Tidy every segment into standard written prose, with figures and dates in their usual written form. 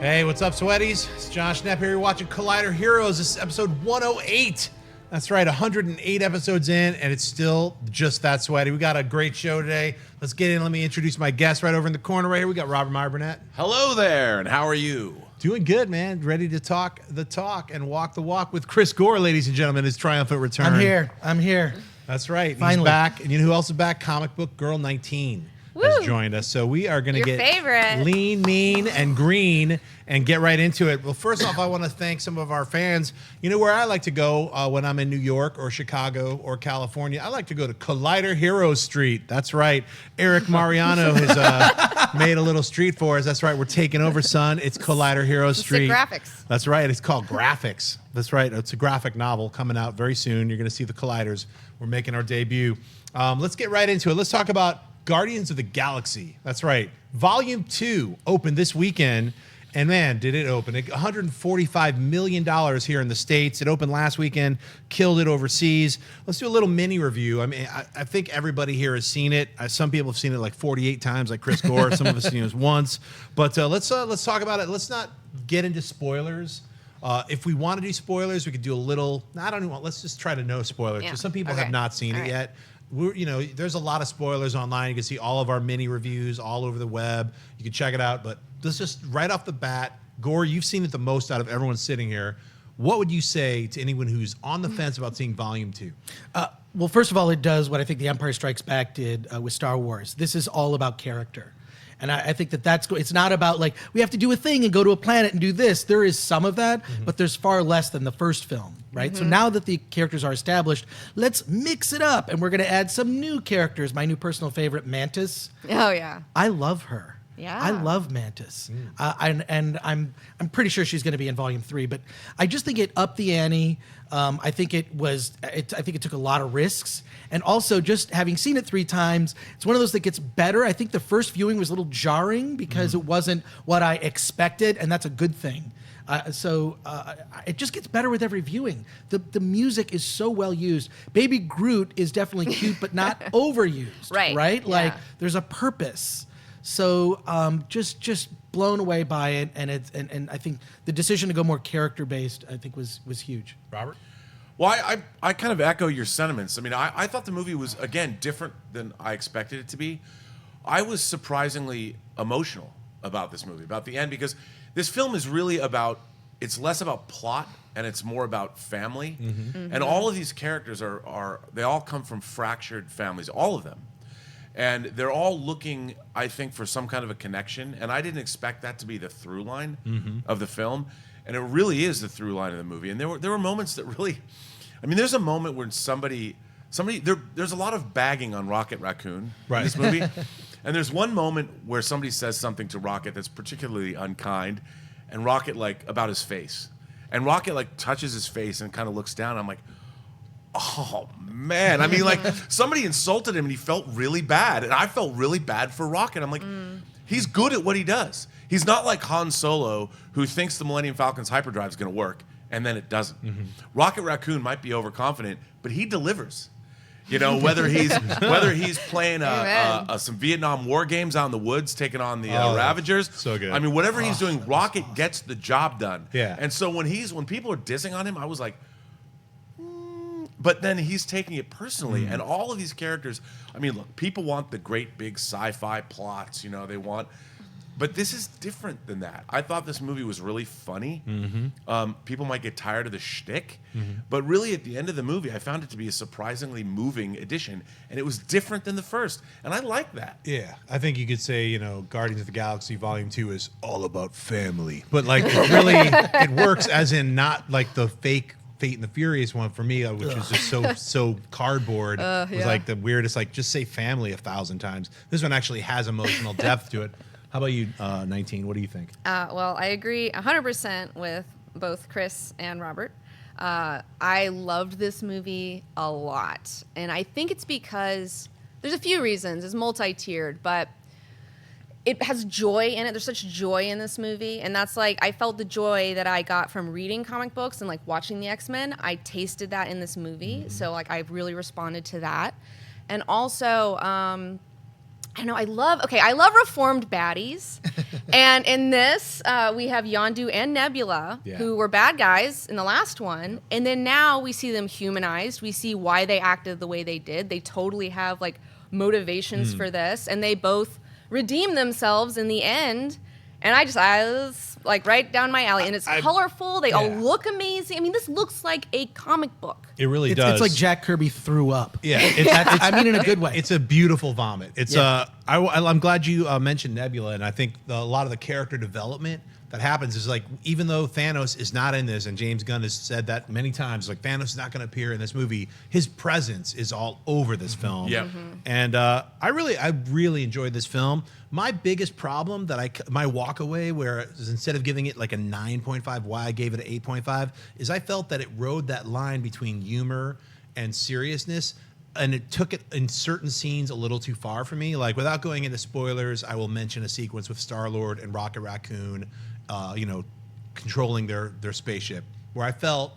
Hey, what's up, Sweaties? It's Jon Schnepp here. You're watching Collider Heroes. This is episode 108. That's right, 108 episodes in, and it's still just that sweaty. We got a great show today. Let's get in. Let me introduce my guest right over in the corner right here. We got Meyer Burnett. Hello there, and how are you? Doing good, man. Ready to talk the talk and walk the walk with Chris Gore, ladies and gentlemen. His triumphant return. I'm here. That's right. Finally. He's back. And you know who else is back? Comicbook Girl 19 has joined us. So we are going to get favorite. lean, mean, and green and get right into it. Well, first off, I want to thank some of our fans. You know where I like to go when I'm in New York or Chicago or California? I like to go to Collider Heroes Street. That's right. Eric Mariano has made a little street for us. That's right. We're taking over, son. It's Collider Heroes Street. Graphics. That's right. It's called Graphics. That's right. It's a graphic novel coming out very soon. You're going to see the Colliders. We're making our debut. Let's get right into it. Let's talk about Guardians of the Galaxy. That's right. Volume 2 opened this weekend. And man, did it open. $145 million here in the States. It opened last weekend, killed it overseas. Let's do a little mini review. I mean, I think everybody here has seen it. Some people have seen it like 48 times, like Chris Gore. Some of us seen it once. But let's talk about it. Let's not get into spoilers. If we want to do spoilers, we could do a little. Let's just try to know spoilers. Yeah. Some people Okay. have not seen it yet. There's a lot of spoilers online. You can see all of our mini reviews all over the web. You can check it out. But let's just right off the bat, Gore, you've seen it the most out of everyone sitting here. What would you say to anyone who's on the fence about seeing Volume 2? Well, first of all, it does what I think The Empire Strikes Back did with Star Wars. This is all about character. And I think it's not about like, we have to do a thing and go to a planet and do this. There is some of that, but there's far less than the first film, right? So now that the characters are established, let's mix it up. And we're going to add some new characters. My new personal favorite, Mantis. Oh, yeah. I love her. Yeah. I love Mantis. And I'm pretty sure she's going to be in Volume 3, but I just think it upped the ante. I think it took a lot of risks. And also, just having seen it 3 times, it's one of those that gets better. I think the first viewing was a little jarring because it wasn't what I expected, and that's a good thing. So it just gets better with every viewing. The music is so well used. Baby Groot is definitely cute, but not overused. Right? Yeah. Like, there's a purpose. So just blown away by it, and I think the decision to go more character based, I think was huge. Robert? Well, I kind of echo your sentiments. I mean, I thought the movie was, again, different than I expected it to be. I was surprisingly emotional about this movie, about the end, because this film is really it's less about plot and it's more about family. And all of these characters they all come from fractured families, all of them. And they're all looking, I think, for some kind of a connection. And I didn't expect that to be the through line of the film. And it really is the through line of the movie. And there were moments that really, I mean, there's a moment when there's a lot of bagging on Rocket Raccoon in this movie. And there's one moment where somebody says something to Rocket that's particularly unkind, and Rocket, about his face. And Rocket, touches his face and kind of looks down. I'm like, oh, man. I mean, somebody insulted him and he felt really bad. And I felt really bad for Rocket. I'm like, he's good at what he does. He's not like Han Solo, who thinks the Millennium Falcon's hyperdrive is going to work, and then it doesn't. Rocket Raccoon might be overconfident, but he delivers. Whether he's playing some Vietnam War games out in the woods, taking on the Ravagers. So good. I mean, whatever he's doing, Rocket gets the job done. Yeah. And so when people are dissing on him, I was like, but then he's taking it personally. And all of these characters, I mean, look, people want the great big sci-fi plots, they want. But this is different than that. I thought this movie was really funny. People might get tired of the shtick. But really, at the end of the movie, I found it to be a surprisingly moving edition. And it was different than the first. And I like that. Yeah, I think you could say, Guardians of the Galaxy Volume 2 is all about family. But, it really, it works as in not like the fake Fate and the Furious one for me, which is just so cardboard. It was like the weirdest, just say family 1,000 times. This one actually has emotional depth to it. How about you, 19? What do you think? Well, I agree 100% with both Chris and Robert. I loved this movie a lot. And I think it's because there's a few reasons. It's multi-tiered, but it has joy in it. There's such joy in this movie. And that's I felt the joy that I got from reading comic books and watching the X-Men. I tasted that in this movie. So I really responded to that. And also, I love reformed baddies. And in this, we have Yondu and Nebula, who were bad guys in the last one. And then now we see them humanized. We see why they acted the way they did. They totally have like motivations for this. And they both redeem themselves in the end. And I was like right down my alley. And it's colorful. They all look amazing. I mean, this looks like a comic book. It really does. It's like Jack Kirby threw up. Yeah, I mean in a good way. It's a beautiful vomit. It's I'm glad you mentioned Nebula, and I think a lot of the character development that happens is like, even though Thanos is not in this, and James Gunn has said that many times, like Thanos is not going to appear in this movie. His presence is all over this film. Yeah. And I really enjoyed this film. My biggest problem my walk away, where instead of giving it like a 9.5, why I gave it an 8.5, is I felt that it rode that line between humor and seriousness, and it took it in certain scenes a little too far for me. Like, without going into spoilers, I will mention a sequence with Star-Lord and Rocket Raccoon, controlling their spaceship, where I felt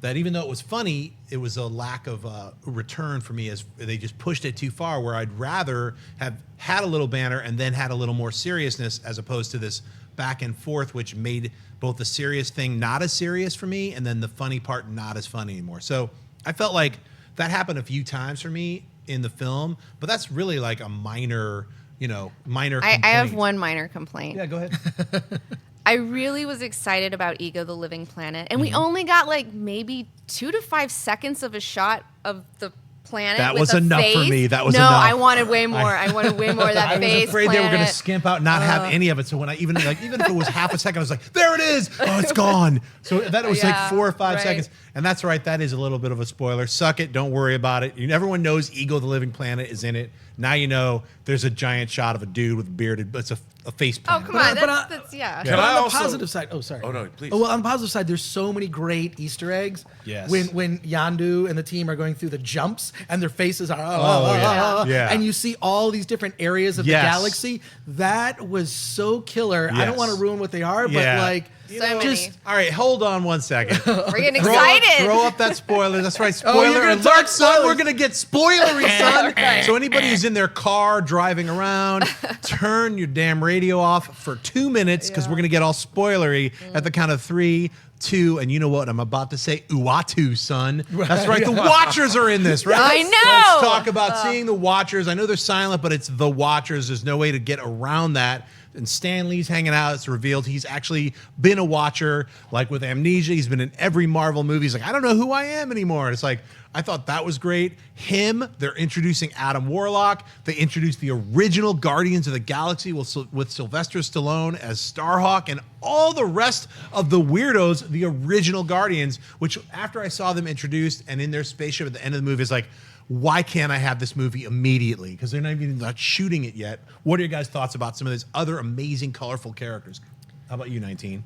that even though it was funny, it was a lack of return for me, as they just pushed it too far, where I'd rather have had a little banter and then had a little more seriousness, as opposed to this back and forth, which made both the serious thing not as serious for me and then the funny part not as funny anymore. So I felt like that happened a few times for me in the film, but that's really like a minor complaint. I have one minor complaint. Yeah, go ahead. I really was excited about Ego the Living Planet, and we only got like maybe 2 to 5 seconds of a shot of the planet. That with was a enough face. for me. That was no, enough. I wanted way more. I wanted way more of that I face. was afraid they were going to planet. skimp out, not have any of it. So when even if it was half a second, I was like, "There it is! Oh, it's gone." So that was like 4 or 5 seconds, and that's right. That is a little bit of a spoiler. Suck it. Don't worry about it. Everyone knows Ego the Living Planet is in it. Now you know there's a giant shot of a dude with bearded, but it's a face Oh, planet. come on. But That's yeah. Can But I on the also- positive side, sorry. Oh, no, please. Oh, well, on the positive side, there's so many great Easter eggs. Yes. When Yondu and the team are going through the jumps and their faces are Yeah. and you see all these different areas of Yes. the galaxy. That was so killer. I don't Yes. want to ruin what they are, but Yeah. like So many. All right, hold on one second. We're getting Throw excited. Throw up that spoiler. That's right. Oh, you're Spoiler gonna alert, talk son. spoilers. We're going to get spoilery, son. Okay. So anybody who's in their car driving around, turn your damn radio off for 2 minutes, because we're going to get all spoilery at the count of 3, 2, and you know what I'm about to say? Uatu, son. That's right. The Watchers are in this, right? I know. Let's talk about seeing the Watchers. I know they're silent, but it's the Watchers. There's no way to get around that. And Stan Lee's hanging out. It's revealed he's actually been a Watcher, like with Amnesia. He's been in every Marvel movie. He's like, I don't know who I am anymore. And it's like, I thought that was great. They're introducing Adam Warlock. They introduced the original Guardians of the Galaxy with Sylvester Stallone as Starhawk, and all the rest of the weirdos, the original Guardians, which after I saw them introduced and in their spaceship at the end of the movie, is like, why can't I have this movie immediately? Because they're not shooting it yet. What are your guys' thoughts about some of these other amazing, colorful characters? How about you, 19?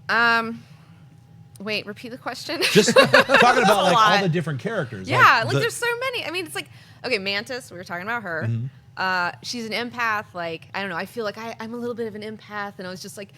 Wait, repeat the question. Just talking about like all lot. the different characters. Yeah, like there's so many. I mean, it's like, okay, Mantis, we were talking about her. She's an empath. Like, I don't know, I feel like I'm a little bit of an empath, and I was just like,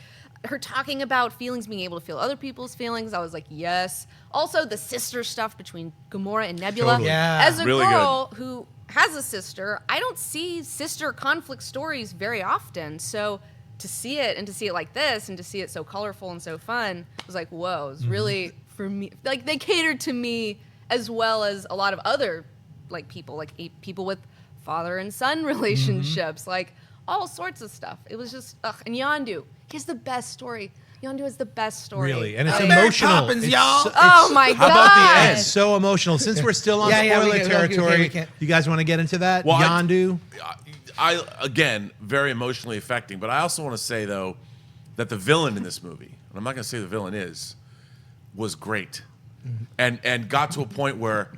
her talking about feelings, being able to feel other people's feelings, I was like, yes. Also, the sister stuff between Gamora and Nebula. Totally. Yeah. As a Really girl who has a sister, I don't see sister conflict stories very often. So to see it, and to see it like this, and to see it so colorful and so fun, I was like, whoa, it's really, for me, like they catered to me as well as a lot of other like people with father and son relationships, like all sorts of stuff. It was just, and Yondu, he has the best story. Yondu has the best story. Really, and it's Mary emotional. Poppins, It's y'all. so- Oh my How about the God. end? It's so emotional. Since we're still on Yeah, we spoiler can- territory, we can. you guys want to get into that? Well, Yondu? I again, very emotionally affecting, but I also want to say though that the villain in this movie, and I'm not going to say the villain was great, and got to a point where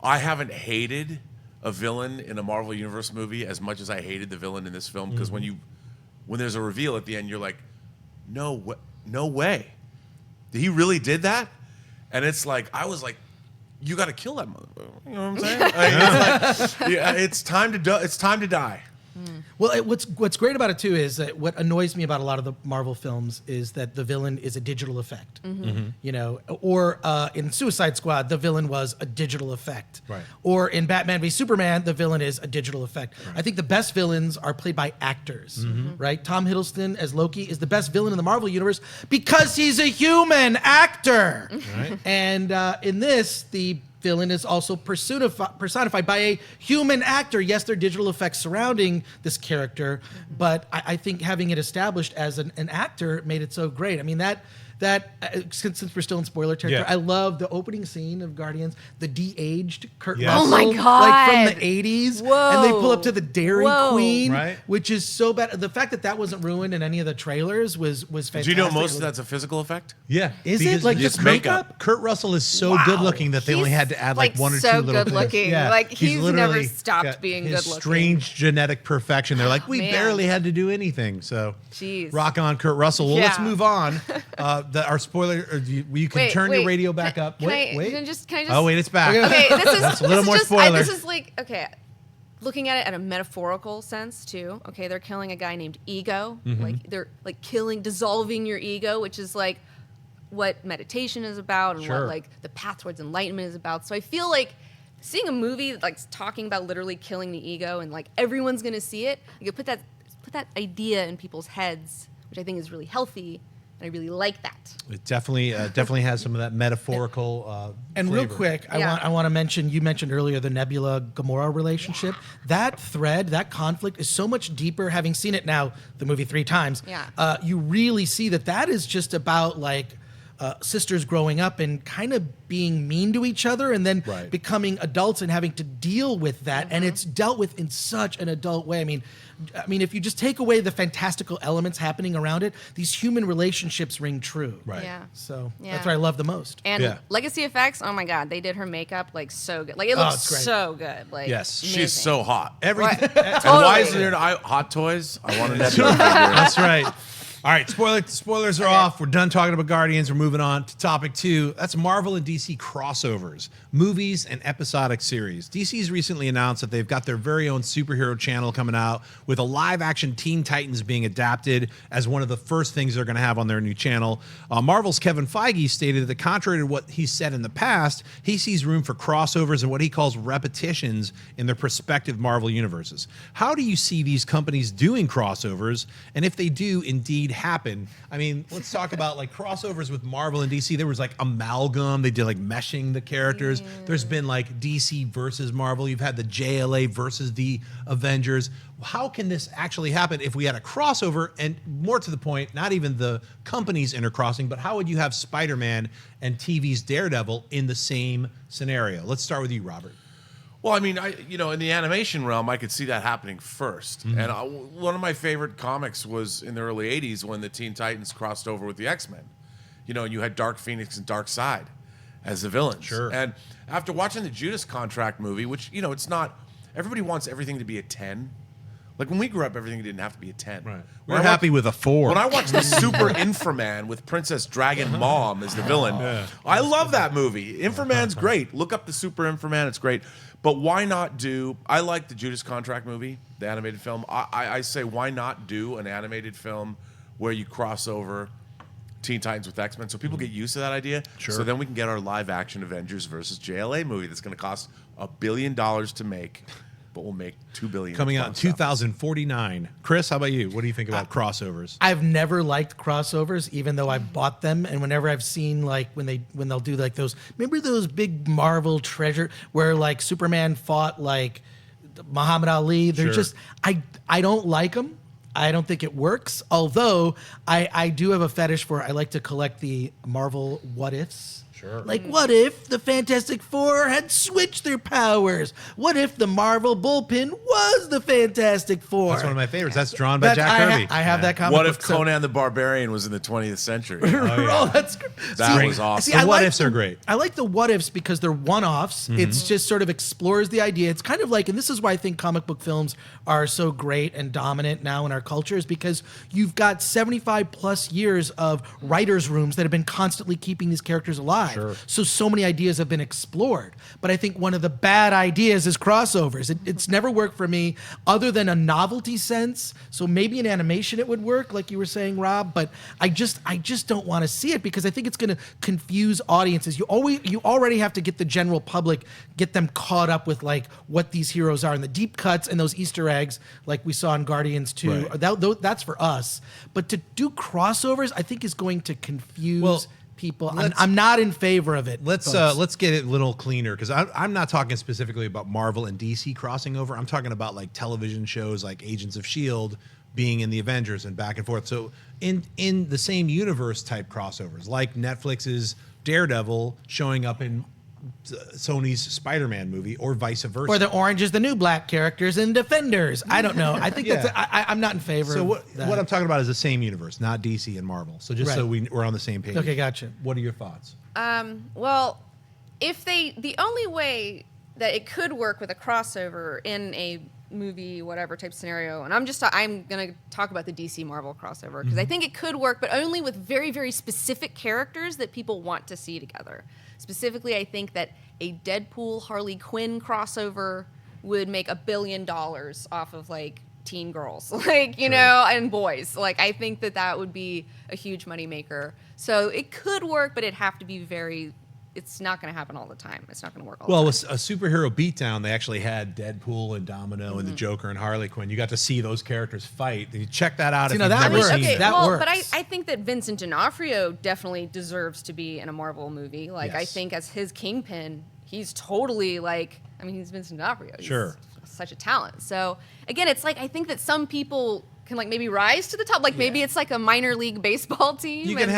I haven't hated a villain in a Marvel Universe movie as much as I hated the villain in this film, because when there's a reveal at the end, you're like, no way, he really did that, and it's like I was like, you got to kill that motherfucker. You know what I'm saying? Like, it's like, yeah, it's time to die. Well, what's great about it too is that what annoys me about a lot of the Marvel films is that the villain is a digital effect. You know, or in Suicide Squad, the villain was a digital effect. Right. Or in Batman v Superman, the villain is a digital effect. I think the best villains are played by actors. Right? Tom Hiddleston as Loki is the best villain in the Marvel universe because he's a human actor. Right. And in this, the villain is also personified by a human actor. Yes, there are digital effects surrounding this character, but I think having it established as an actor made it so great. I mean, since we're still in spoiler territory, Yeah. I love the opening scene of Guardians, the de-aged Kurt Yes. Russell, Oh my like God. from the 80s, and they pull up to the Dairy Whoa. Queen, Right. which is so bad. The fact that wasn't ruined in any of the trailers was fantastic. Do you know most of that's a physical effect? Yeah. Is because it like just just makeup? makeup? Kurt Russell is so good looking that they only had to add like one or so two little good things. looking. Like, he's literally never stopped got being his good looking. strange genetic perfection. They're like, we Man. barely had to do anything. So Jeez. rock on, Kurt Russell. Well, let's Yeah. move on. Our spoiler. You can turn your radio back up. Can I just Oh wait, it's back. Okay, this is That's a little this is more just, spoiler. this is like, okay, looking at it at a metaphorical sense too. Okay, they're killing a guy named Ego. Like they're like dissolving your ego, which is like what meditation is about and Sure. what like the path towards enlightenment is about. So I feel like seeing a movie like talking about literally killing the ego and like everyone's gonna see it, you could put that idea in people's heads, which I think is really healthy. And I really like that. It definitely has some of that metaphorical. And flavor. real quick, Yeah. I want to mention, you mentioned earlier the Nebula Gamora relationship. That thread, that conflict is so much deeper. Having seen it now, the movie 3 times, Yeah. you really see that is just about like sisters growing up and kind of being mean to each other and then Right. becoming adults and having to deal with that. And it's dealt with in such an adult way. I mean, if you just take away the fantastical elements happening around it, these human relationships ring true. Right. Yeah. So Yeah. that's what I love the most. And Yeah. legacy effects, oh my God, they did her makeup like so good. Like it looks it's great. so good. Like Yes. She's amazing. so hot. Everything. And why isn't there hot toys? I want to know. That's right. All right, spoilers are off. We're done talking about Guardians. We're moving on to topic 2. That's Marvel and DC crossovers, movies and episodic series. DC's recently announced that they've got their very own superhero channel coming out with a live-action Teen Titans being adapted as one of the first things they're going to have on their new channel. Marvel's Kevin Feige stated that contrary to what he said in the past, he sees room for crossovers and what he calls repetitions in their prospective Marvel universes. How do you see these companies doing crossovers? And if they do indeed happen, I mean, let's talk about like crossovers with Marvel and DC. There was like amalgam. They did like meshing the characters. There's been like DC versus Marvel. You've had the JLA versus the Avengers. How can this actually happen if we had a crossover? And more to the point, not even the companies intercrossing, but how would you have Spider-Man and TV's Daredevil in the same scenario? Let's start with you, Robert. Well, I mean, in the animation realm, I could see that happening first. And one of my favorite comics was in the early '80s when the Teen Titans crossed over with the X-Men. And you had Dark Phoenix and Dark Side as the villains. Sure. And after watching the Judas Contract movie, which it's not, everybody wants everything to be a 10. Like when we grew up, everything didn't have to be a 10. Right. When We're I happy watched- with a 4. When I watched the Super Inframan with Princess Dragon Mom as the villain, I love that movie. Inframan's great. Look up the Super Inframan; it's great. But why not do? I like the Judas Contract movie, the animated film. I say why not do an animated film where you cross over Teen Titans with X-Men, so people get used to that idea. Sure. So then we can get our live-action Avengers versus JLA movie that's going to cost $1 billion to make, but will make $2 billion Coming out in box office. 2049. Chris, how about you? What do you think about crossovers? I've never liked crossovers, even though I bought them. And whenever I've seen like when they'll do like those, remember those big Marvel treasure where like Superman fought like Muhammad Ali? They're Sure. just I don't like them. I don't think it works. Although I do have a fetish for I like to collect the Marvel what ifs. Sure. Like, what if the Fantastic Four had switched their powers? What if the Marvel bullpen was the Fantastic Four? That's one of my favorites. That's drawn by Jack Kirby. I have that comic What book, if so- Conan the Barbarian was in the 20th century? Oh, that's That was awesome. The I what like ifs are great. I like the what ifs because they're one-offs. It's just sort of explores the idea. It's kind of like, and this is why I think comic book films are so great and dominant now in our culture, is because you've got 75 plus years of writers' rooms that have been constantly keeping these characters alive. Sure. So many ideas have been explored. But I think one of the bad ideas is crossovers. It's never worked for me other than a novelty sense. So maybe in animation it would work, like you were saying, Rob, but I just don't want to see it because I think it's going to confuse audiences. You already have to get the general public, get them caught up with like what these heroes are and the deep cuts and those Easter eggs like we saw in Guardians 2. Right. That's for us. But to do crossovers, I think is going to confuse people. I'm not in favor of it. Let's get it a little cleaner because I'm not talking specifically about Marvel and DC crossing over. I'm talking about like television shows like Agents of S.H.I.E.L.D. being in the Avengers and back and forth. So in the same universe type crossovers, like Netflix's Daredevil showing up in Sony's Spider-Man movie, or vice versa. Or the Orange is the New Black characters in Defenders. I don't know. I think that's. I'm not in favor. So of that. what I'm talking about is the same universe, not DC and Marvel. So just so we're on the same page. Okay, gotcha. What are your thoughts? Well, the only way that it could work with a crossover in a movie, whatever type scenario, and I'm going to talk about the DC Marvel crossover because I think it could work, but only with very, very specific characters that people want to see together. Specifically, I think that a Deadpool Harley Quinn crossover would make $1 billion off of like teen girls, like, you know, and boys. Like, I think that would be a huge moneymaker. So it could work, but it'd have to be it's not going to happen all the time. It's not going to work all the time. Well, with a superhero beatdown, they actually had Deadpool and Domino and the Joker and Harley Quinn. You got to see those characters fight. You check that out if you've never seen it. That works. But I think that Vincent D'Onofrio definitely deserves to be in a Marvel movie. Like, I think as his Kingpin, he's totally like, I mean, he's Vincent D'Onofrio. He's such a talent. So, again, it's like, I think that some people can like maybe rise to the top. Like maybe it's like a minor league baseball team. You can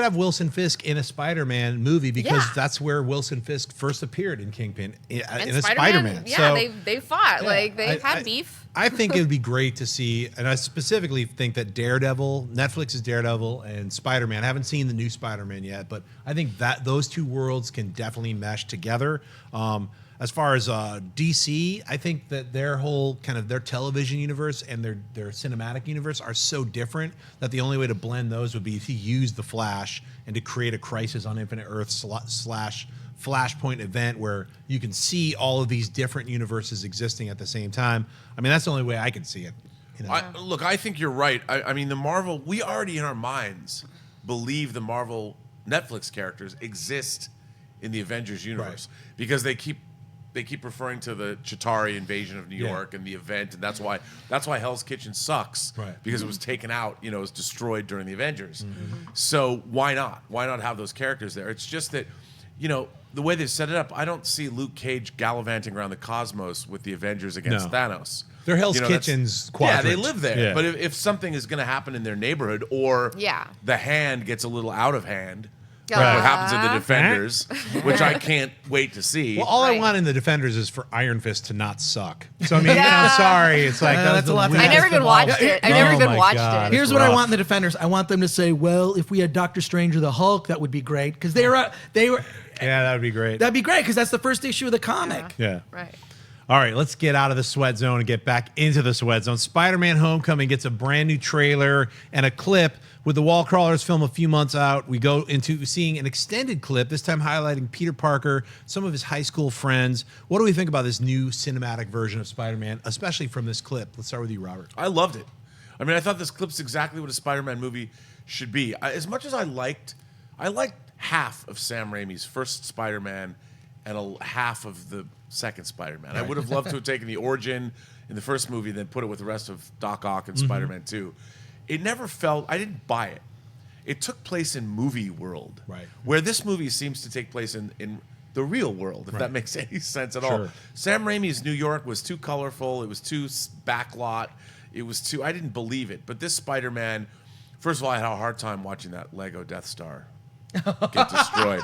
have Wilson Fisk in a Spider-Man movie because that's where Wilson Fisk first appeared in Kingpin in a Spider-Man. Yeah, they fought. Like they've had beef. I think it would be great to see, and I specifically think that Netflix's Daredevil and Spider-Man. I haven't seen the new Spider-Man yet, but I think that those two worlds can definitely mesh together. As far as DC, I think that their whole kind of their television universe and their cinematic universe are so different that the only way to blend those would be to use the Flash and to create a Crisis on Infinite Earths / Flashpoint event where you can see all of these different universes existing at the same time. I mean, that's the only way I can see it. You know? Look, I think you're right. I mean, the Marvel, we already in our minds believe the Marvel Netflix characters exist in the Avengers universe because they keep referring to the Chitauri invasion of New York and the event, and that's why Hell's Kitchen sucks, because it was taken out, it was destroyed during the Avengers. So why not? Why not have those characters there? It's just that, the way they set it up, I don't see Luke Cage gallivanting around the cosmos with the Avengers against Thanos. They're Hell's Kitchen's quadrant. Yeah, they live there. But if something is going to happen in their neighborhood, or the hand gets a little out of hand, what happens in the Defenders, which I can't wait to see. Well, all I want in the Defenders is for Iron Fist to not suck. So I mean, I'm sorry, it's like that's a lot. I never even watched it. Here's what I want in the Defenders. I want them to say, "Well, if we had Doctor Strange or the Hulk, that would be great," because they were. Yeah, that would be great. That'd be great because that's the first issue of the comic. Yeah. Right. All right, let's get out of the sweat zone and get back into the sweat zone. Spider-Man Homecoming gets a brand new trailer and a clip. With the Wall Crawlers film a few months out, we go into seeing an extended clip, this time highlighting Peter Parker, some of his high school friends. What do we think about this new cinematic version of Spider-Man, especially from this clip? Let's start with you, Robert. I loved it. I mean, I thought this clip's exactly what a Spider-Man movie should be. As much as I liked half of Sam Raimi's first Spider-Man and half of the second Spider-Man. I would have loved to have taken the origin in the first movie and then put it with the rest of Doc Ock and Spider-Man 2. It never felt, I didn't buy it. It took place in movie world, where this movie seems to take place in the real world, if that makes any sense at all. Sam Raimi's New York was too colorful. It was too backlot. It was too, I didn't believe it. But this Spider-Man, first of all, I had a hard time watching that Lego Death Star get destroyed.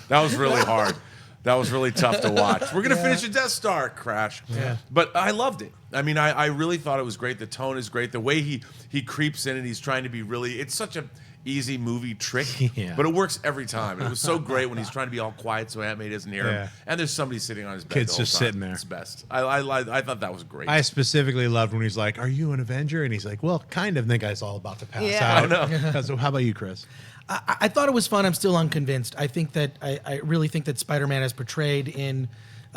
That was really hard. That was really tough to watch. We're going to finish a Death Star crash. Yeah. But I loved it. I mean, I really thought it was great. The tone is great. The way he creeps in and he's trying to be really, it's easy movie trick, Yeah. but it works every time. It was so great when he's trying to be all quiet so Aunt May doesn't hear him, Yeah. and there's somebody sitting on his bed. Kid's the whole just time. sitting there. It's the best. I thought that was great. I specifically loved when he's like, "Are you an Avenger?" And he's like, "Well, kind of." And the guy's all about to pass Yeah. out. I know. So, how about you, Chris? I thought it was fun. I'm still unconvinced. I think that I really think that Spider-Man as portrayed in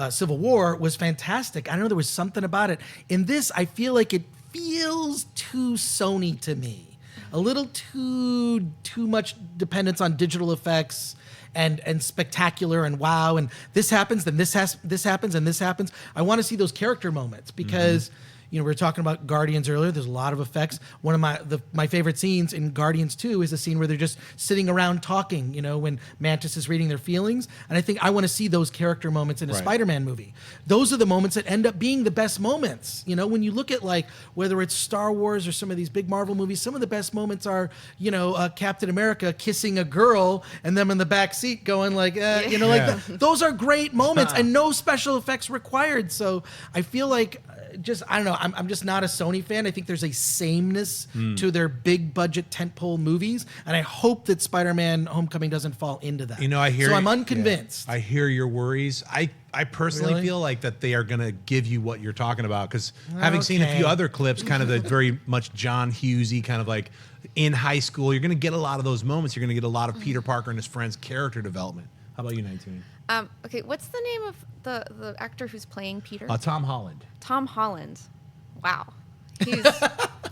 Civil War was fantastic. I don't know, there was something about it. In this, I feel like it feels too Sony to me. A little too much dependence on digital effects and spectacular and wow, and this happens, then this happens, and this happens. I want to see those character moments because you know, we were talking about Guardians earlier. There's a lot of effects. One of my favorite scenes in Guardians 2 is the scene where they're just sitting around talking, you know, when Mantis is reading their feelings. And I think I want to see those character moments in a Spider-Man movie. Those are the moments that end up being the best moments. You know, when you look at like whether it's Star Wars or some of these big Marvel movies, some of the best moments are, you know, Captain America kissing a girl and them in the back seat going like, you know, like those are great moments and no special effects required. So I feel like I don't know. I'm just not a Sony fan. I think there's a sameness to their big budget tentpole movies, and I hope that Spider-Man: Homecoming doesn't fall into that. You know, I hear. So I'm unconvinced. I hear your worries. I personally feel like that they are going to give you what you're talking about because having seen a few other clips, kind of the very much John Hughesy kind of like in high school, you're going to get a lot of those moments. You're going to get a lot of Peter Parker and his friends' character development. How about you, 19? Okay, what's the name of the actor who's playing Peter? Tom Holland. Tom Holland. Wow. He's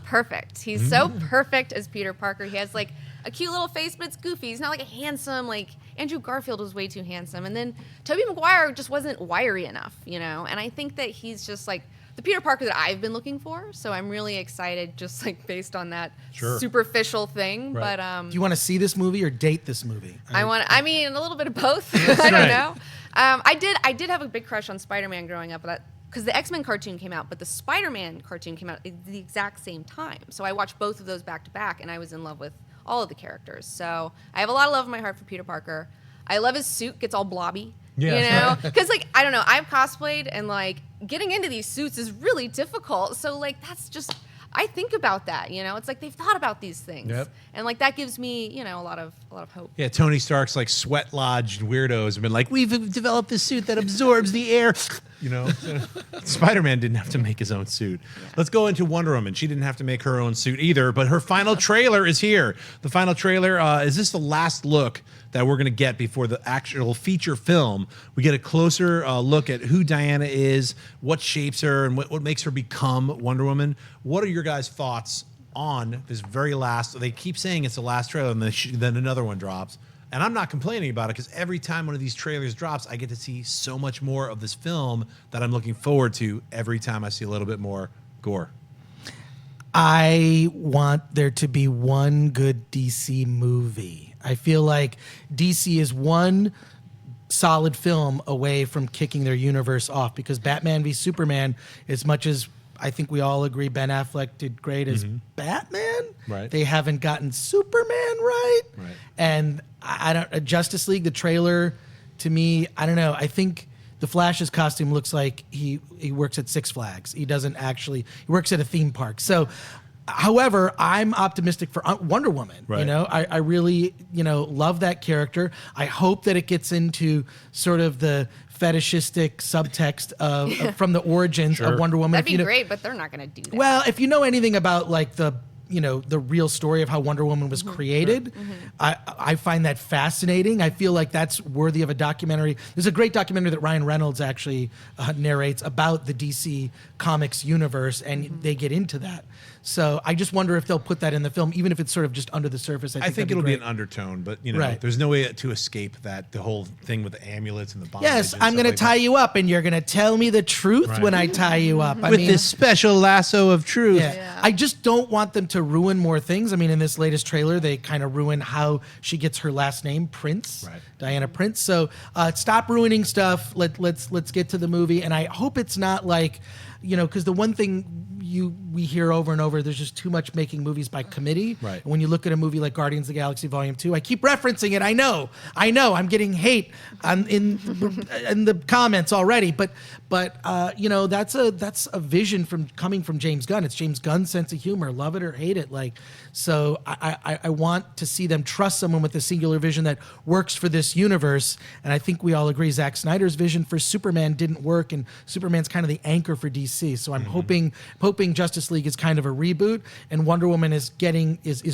perfect. He's so perfect as Peter Parker. He has like a cute little face, but it's goofy. He's not like a handsome, like Andrew Garfield was way too handsome. And then Tobey Maguire just wasn't wiry enough, you know? And I think that he's just like the Peter Parker that I've been looking for. So I'm really excited just like based on that superficial thing. Right. But Do you want to see this movie or date this movie? I mean, a little bit of both. I don't know. I did have a big crush on Spider-Man growing up, because the X-Men cartoon came out, but the Spider-Man cartoon came out at the exact same time. So I watched both of those back to back, and I was in love with all of the characters. So I have a lot of love in my heart for Peter Parker. I love his suit gets all blobby. Yeah. You know? Because, like, I don't know, I've cosplayed, and, like, getting into these suits is really difficult. So, like, that's just... I think about that, you know. It's like they've thought about these things, and like that gives me, you know, a lot of hope. Yeah, Tony Stark's like sweat lodged weirdos have been like, we've developed this suit that absorbs the air. You know, Spider-Man didn't have to make his own suit. Let's go into Wonder Woman. She didn't have to make her own suit either, but her final trailer is here. The final trailer is this the last look that we're going to get before the actual feature film? We get a closer look at who Diana is, what shapes her, and what makes her become Wonder Woman. What are your guys' thoughts on this very last? They keep saying it's the last trailer, and then another one drops. And I'm not complaining about it because every time one of these trailers drops, I get to see so much more of this film that I'm looking forward to every time I see a little bit more gore. I want there to be one good DC movie. I feel like DC is one solid film away from kicking their universe off because Batman v Superman, as much as I think we all agree Ben Affleck did great as Batman, they haven't gotten Superman right. And I don't Justice League, the trailer, to me, I don't know. I think the Flash's costume looks like he works at Six Flags. He doesn't actually. He works at a theme park. So, however, I'm optimistic for Wonder Woman. You know, I really, you know, love that character. I hope that it gets into sort of the fetishistic subtext of from the origins of Wonder Woman. That'd be great, but they're not going to do that. Well, if you know anything about like the real story of how Wonder Woman was created, I find that fascinating. I feel like that's worthy of a documentary. There's a great documentary that Ryan Reynolds actually narrates about the DC Comics universe, and they get into that. So I just wonder if they'll put that in the film, even if it's sort of just under the surface. I think it'll be an undertone, but you know, there's no way to escape that. The whole thing with the amulets and the bondage. Yes, I'm going to tie you up, and you're going to tell me the truth when I tie you up. With this special lasso of truth. I just don't want them to ruin more things. I mean, in this latest trailer, they kind of ruin how she gets her last name, Prince, Diana Prince. So stop ruining stuff. Let's get to the movie, and I hope it's not like, because the one thing we hear over and over, there's just too much making movies by committee. Right. And when you look at a movie like Guardians of the Galaxy Volume 2, I keep referencing it. I know, I'm getting hate in the comments already, but that's a vision coming from James Gunn. It's James Gunn's sense of humor, love it or hate it. So I want to see them trust someone with a singular vision that works for this universe. And I think we all agree Zack Snyder's vision for Superman didn't work, and Superman's kind of the anchor for DC. So I'm hoping Justice League is kind of a reboot, and Wonder Woman is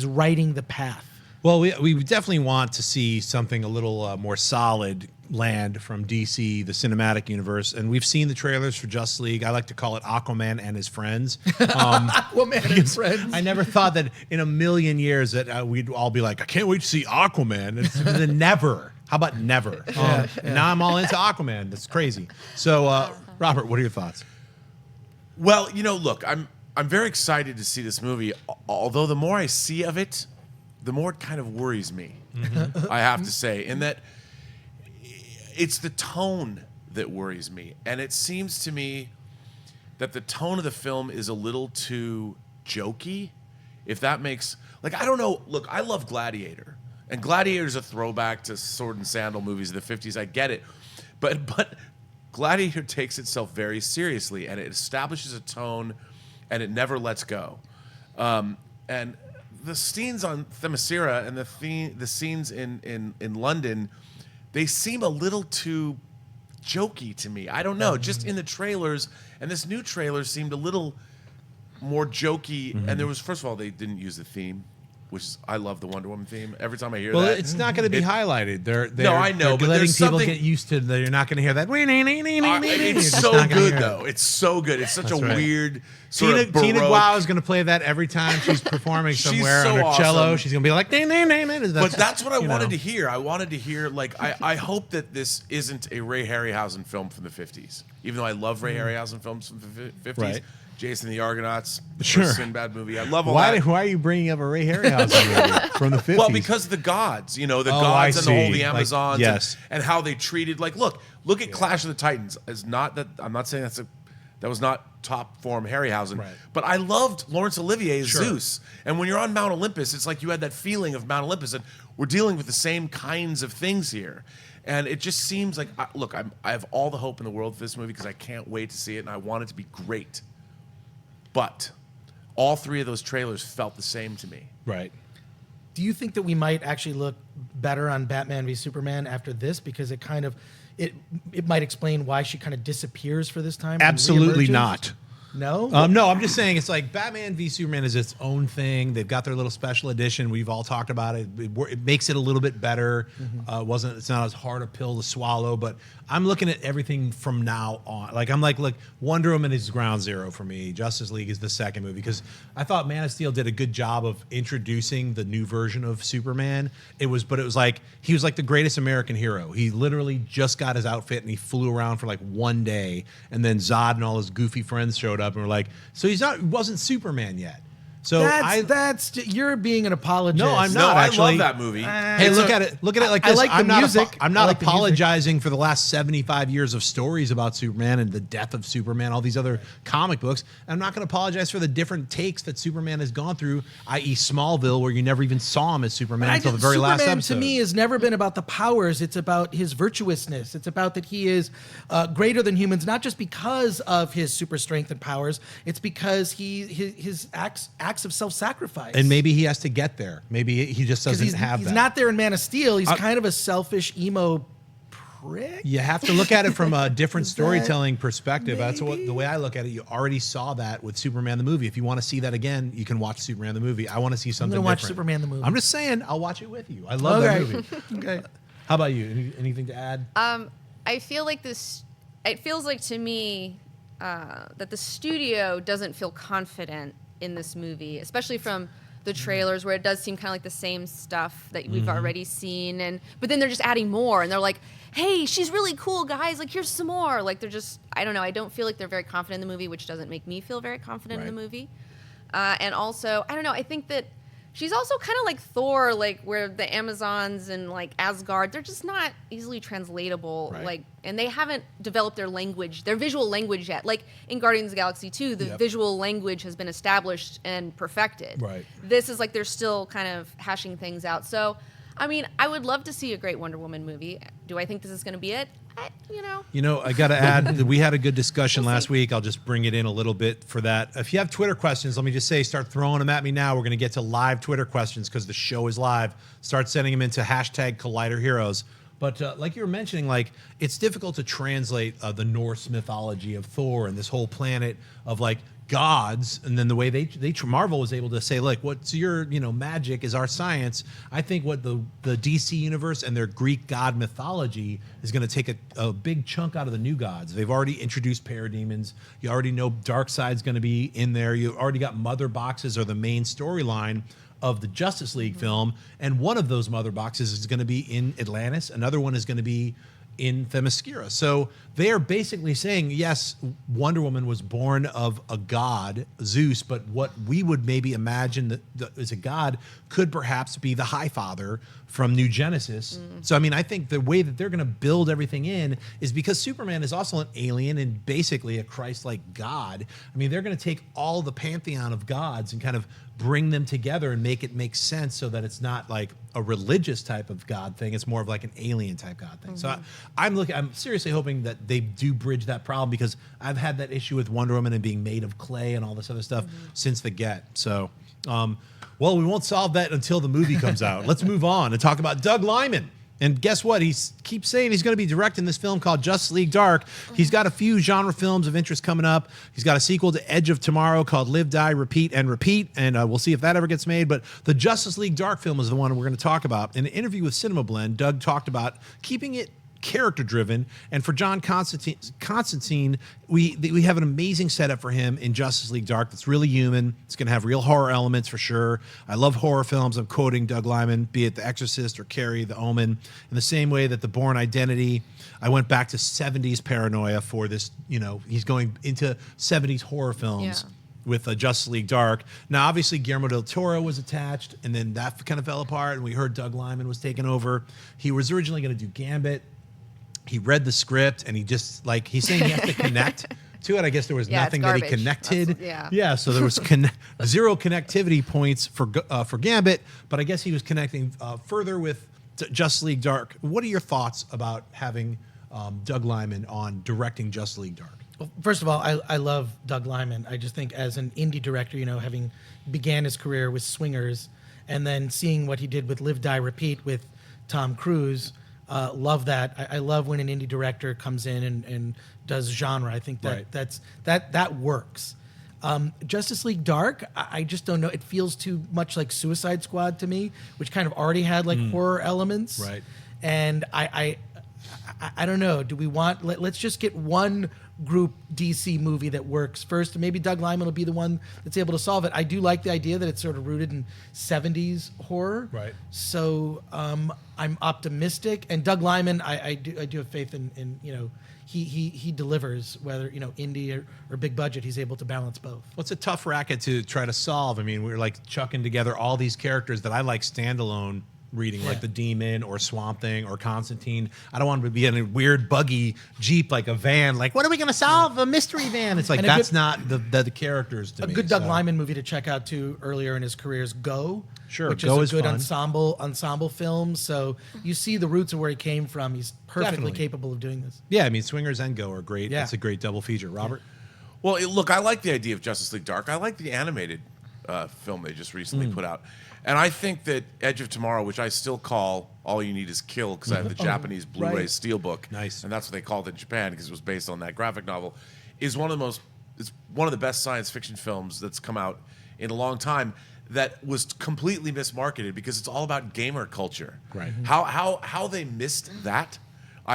writing the path. Well, we definitely want to see something a little more solid land from DC, the cinematic universe. And we've seen the trailers for Justice League. I like to call it Aquaman and his friends. Aquaman and his friends. I never thought that in a million years that we'd all be like, I can't wait to see Aquaman. It's never. How about never? And now I'm all into Aquaman. That's crazy. So, Robert, what are your thoughts? Well, look, I'm very excited to see this movie. Although the more I see of it, the more it kind of worries me. I have to say, in that it's the tone that worries me, and it seems to me that the tone of the film is a little too jokey. If that makes I don't know. Look, I love Gladiator, and Gladiator's a throwback to sword and sandal movies of the '50s. I get it, but Gladiator takes itself very seriously, and it establishes a tone, and it never lets go. And the scenes on Themyscira and the scenes in London, they seem a little too jokey to me. I don't know, just in the trailers, and this new trailer seemed a little more jokey. And there was, first of all, they didn't use the theme, which is, I love the Wonder Woman theme. Every time I hear that. Well, it's not going to be highlighted. No, I know, they're but letting there's people something- get used to that. You're not going to hear that. It's so good, though. It's so good. It's such a right. weird sort of Tina Baroque. Guo is going to play that every time she's performing She's somewhere so on her cello. awesome. She's going to be like, But that's what I wanted to hear. I wanted to hear, I hope that this isn't a Ray Harryhausen film from the 50s. Even though I love Ray Harryhausen films from the 50s. Right. Jason the Argonauts, the Sure. first Sinbad movie. I love all that. Why are you bringing up a Ray Harryhausen movie from the 50s? Well, because of the gods, the I gods and the whole see. the Amazons, yes. and how they treated. Look at Clash of the Titans. It's not that I'm not saying that was not top form Harryhausen, Right. but I loved Laurence Olivier's Sure. Zeus. And when you're on Mount Olympus, it's like you had that feeling of Mount Olympus, and we're dealing with the same kinds of things here. And it just seems like, I have all the hope in the world for this movie because I can't wait to see it, and I want it to be great. But all three of those trailers felt the same to me. Right. Do you think that we might actually look better on Batman v Superman after this? Because it kind of, it might explain why she kind of disappears for this time. and Absolutely reemerges? not. No? No, I'm just saying it's like Batman v Superman is its own thing. They've got their little special edition. We've all talked about it. It makes it a little bit better. It's not as hard a pill to swallow, but I'm looking at everything from now on. Look, Wonder Woman is ground zero for me. Justice League is the second movie because I thought Man of Steel did a good job of introducing the new version of Superman. It was like he was like the greatest American hero. He literally just got his outfit and he flew around for like one day, and then Zod and all his goofy friends showed up and were like, so he wasn't Superman yet. So you're being an apologist. No, I'm No, not I actually. love that movie. Hey, look at it like I this. like the music. I'm I not like the music. apologizing for the last 75 years of stories about Superman and the death of Superman, all these other comic books. I'm not going to apologize for the different takes that Superman has gone through, i.e. Smallville, where you never even saw him as Superman until the very last Superman episode. to me has never been about the powers. It's about his virtuousness. It's about that he is greater than humans, not just because of his super strength and powers. It's because his acts of self-sacrifice. And maybe he has to get there. Maybe he just doesn't have that. He's not there in Man of Steel. He's kind of a selfish emo prick. You have to look at it from a different Is that storytelling perspective. That's maybe? the way I look at it. You already saw that with Superman the movie. If you want to see that again, you can watch Superman the movie. I want to see something I'm gonna watch different. Superman the movie. I'm just saying, I'll watch it with you. I love that movie. Okay. How about you? Anything to add? I feel like this. It feels like to me that the studio doesn't feel confident in this movie, especially from the trailers, where it does seem kind of like the same stuff that we've already seen, but then they're just adding more, and they're like, "Hey, she's really cool, guys! Like, here's some more." Like, they're just, I don't know. I don't feel like they're very confident in the movie, which doesn't make me feel very confident in the movie. And also, I don't know. I think that She's also kind of like Thor, like where the Amazons and like Asgard, they're just not easily translatable. Right. Like, and they haven't developed their language, their visual language yet. Like in Guardians of the Galaxy 2, the visual language has been established and perfected. Right. This is like they're still kind of hashing things out. So, I mean, I would love to see a great Wonder Woman movie. Do I think this is going to be it? I got to add that we had a good discussion last week. I'll just bring it in a little bit for that. If you have Twitter questions, let me just say, start throwing them at me now. We're going to get to live Twitter questions because the show is live. Start sending them into hashtag Collider Heroes. But like you were mentioning, like it's difficult to translate the Norse mythology of Thor and this whole planet of like gods, and then the way they Marvel was able to say, like, what's your magic is our science. I think what the DC universe and their Greek god mythology is going to take a big chunk out of the new gods. They've already introduced parademons. You already know Darkseid's going to be in there. You already got mother boxes are the main storyline of the Justice League film, and one of those mother boxes is going to be in Atlantis. Another one is going to be in Themyscira. So they are basically saying, yes, Wonder Woman was born of a god, Zeus, but what we would maybe imagine that as a god could perhaps be the High Father from New Genesis. So, I mean, I think the way that they're going to build everything in is because Superman is also an alien and basically a Christ-like god. I mean, they're going to take all the pantheon of gods and kind of bring them together and make it make sense so that it's not like a religious type of god thing. It's more of like an alien type god thing. So I'm seriously hoping that they do bridge that problem, because I've had that issue with Wonder Woman and being made of clay and all this other stuff since the get. So, well, we won't solve that until the movie comes out. Let's move on and talk about Doug Liman. And guess what? He keeps saying he's going to be directing this film called Justice League Dark. He's got a few genre films of interest coming up. He's got a sequel to Edge of Tomorrow called Live, Die, Repeat, and Repeat. And we'll see if that ever gets made. But the Justice League Dark film is the one we're going to talk about. In an interview with Cinema Blend, Doug talked about keeping it character driven, and for John Constantine, we have an amazing setup for him in Justice League Dark that's really human. It's going to have real horror elements for sure. I love horror films. I'm quoting Doug Liman, be it The Exorcist or Carrie, The Omen, in the same way that The Bourne Identity, I went back to 70s paranoia for this. He's going into 70s horror films. Yeah. With Justice League Dark. Now, obviously, Guillermo del Toro was attached, and then that kind of fell apart, and we heard Doug Liman was taking over. He was originally going to do Gambit. He read the script, and he's saying he has to connect to it. I guess there was nothing that he connected. So there was zero connectivity points for Gambit, but I guess he was connecting further with Justice League Dark. What are your thoughts about having Doug Liman on directing Justice League Dark? Well, first of all, I love Doug Liman. I just think as an indie director, having began his career with Swingers and then seeing what he did with Live, Die, Repeat with Tom Cruise, love that. I love when an indie director comes in and does genre. I think that works. Justice League Dark, I just don't know. It feels too much like Suicide Squad to me, which kind of already had like horror elements. Right. And I don't know. Do we want? Let's just get one group DC movie that works first, and maybe Doug Liman will be the one that's able to solve it. I do like the idea that it's sort of rooted in 70s horror. Right. So I'm optimistic, and Doug Liman, I do have faith in he delivers, whether indie or big budget, he's able to balance both. Well, it's a tough racket to try to solve. I mean, we're like chucking together all these characters that I like standalone reading, like the Demon or Swamp Thing or Constantine. I don't want to be in a weird buggy Jeep, like a van. Like, what are we going to solve? A mystery van. It's like, that's not the characters to me. A good Doug Liman movie to check out too earlier in his career is Go. Sure, which Go is a good fun. ensemble film. So you see the roots of where he came from. He's perfectly Definitely. capable of doing this. Yeah, I mean, Swingers and Go are great. Yeah. That's a great double feature. Robert? Well, look, I like the idea of Justice League Dark. I like the animated film they just recently put out. And I think that Edge of Tomorrow, which I still call All You Need Is Kill, because I have the Japanese Blu-ray right. Steelbook, Nice. and that's what they called it in Japan because it was based on that graphic novel, is one of the best science fiction films that's come out in a long time that was completely mismarketed because it's all about gamer culture. Right. How they missed that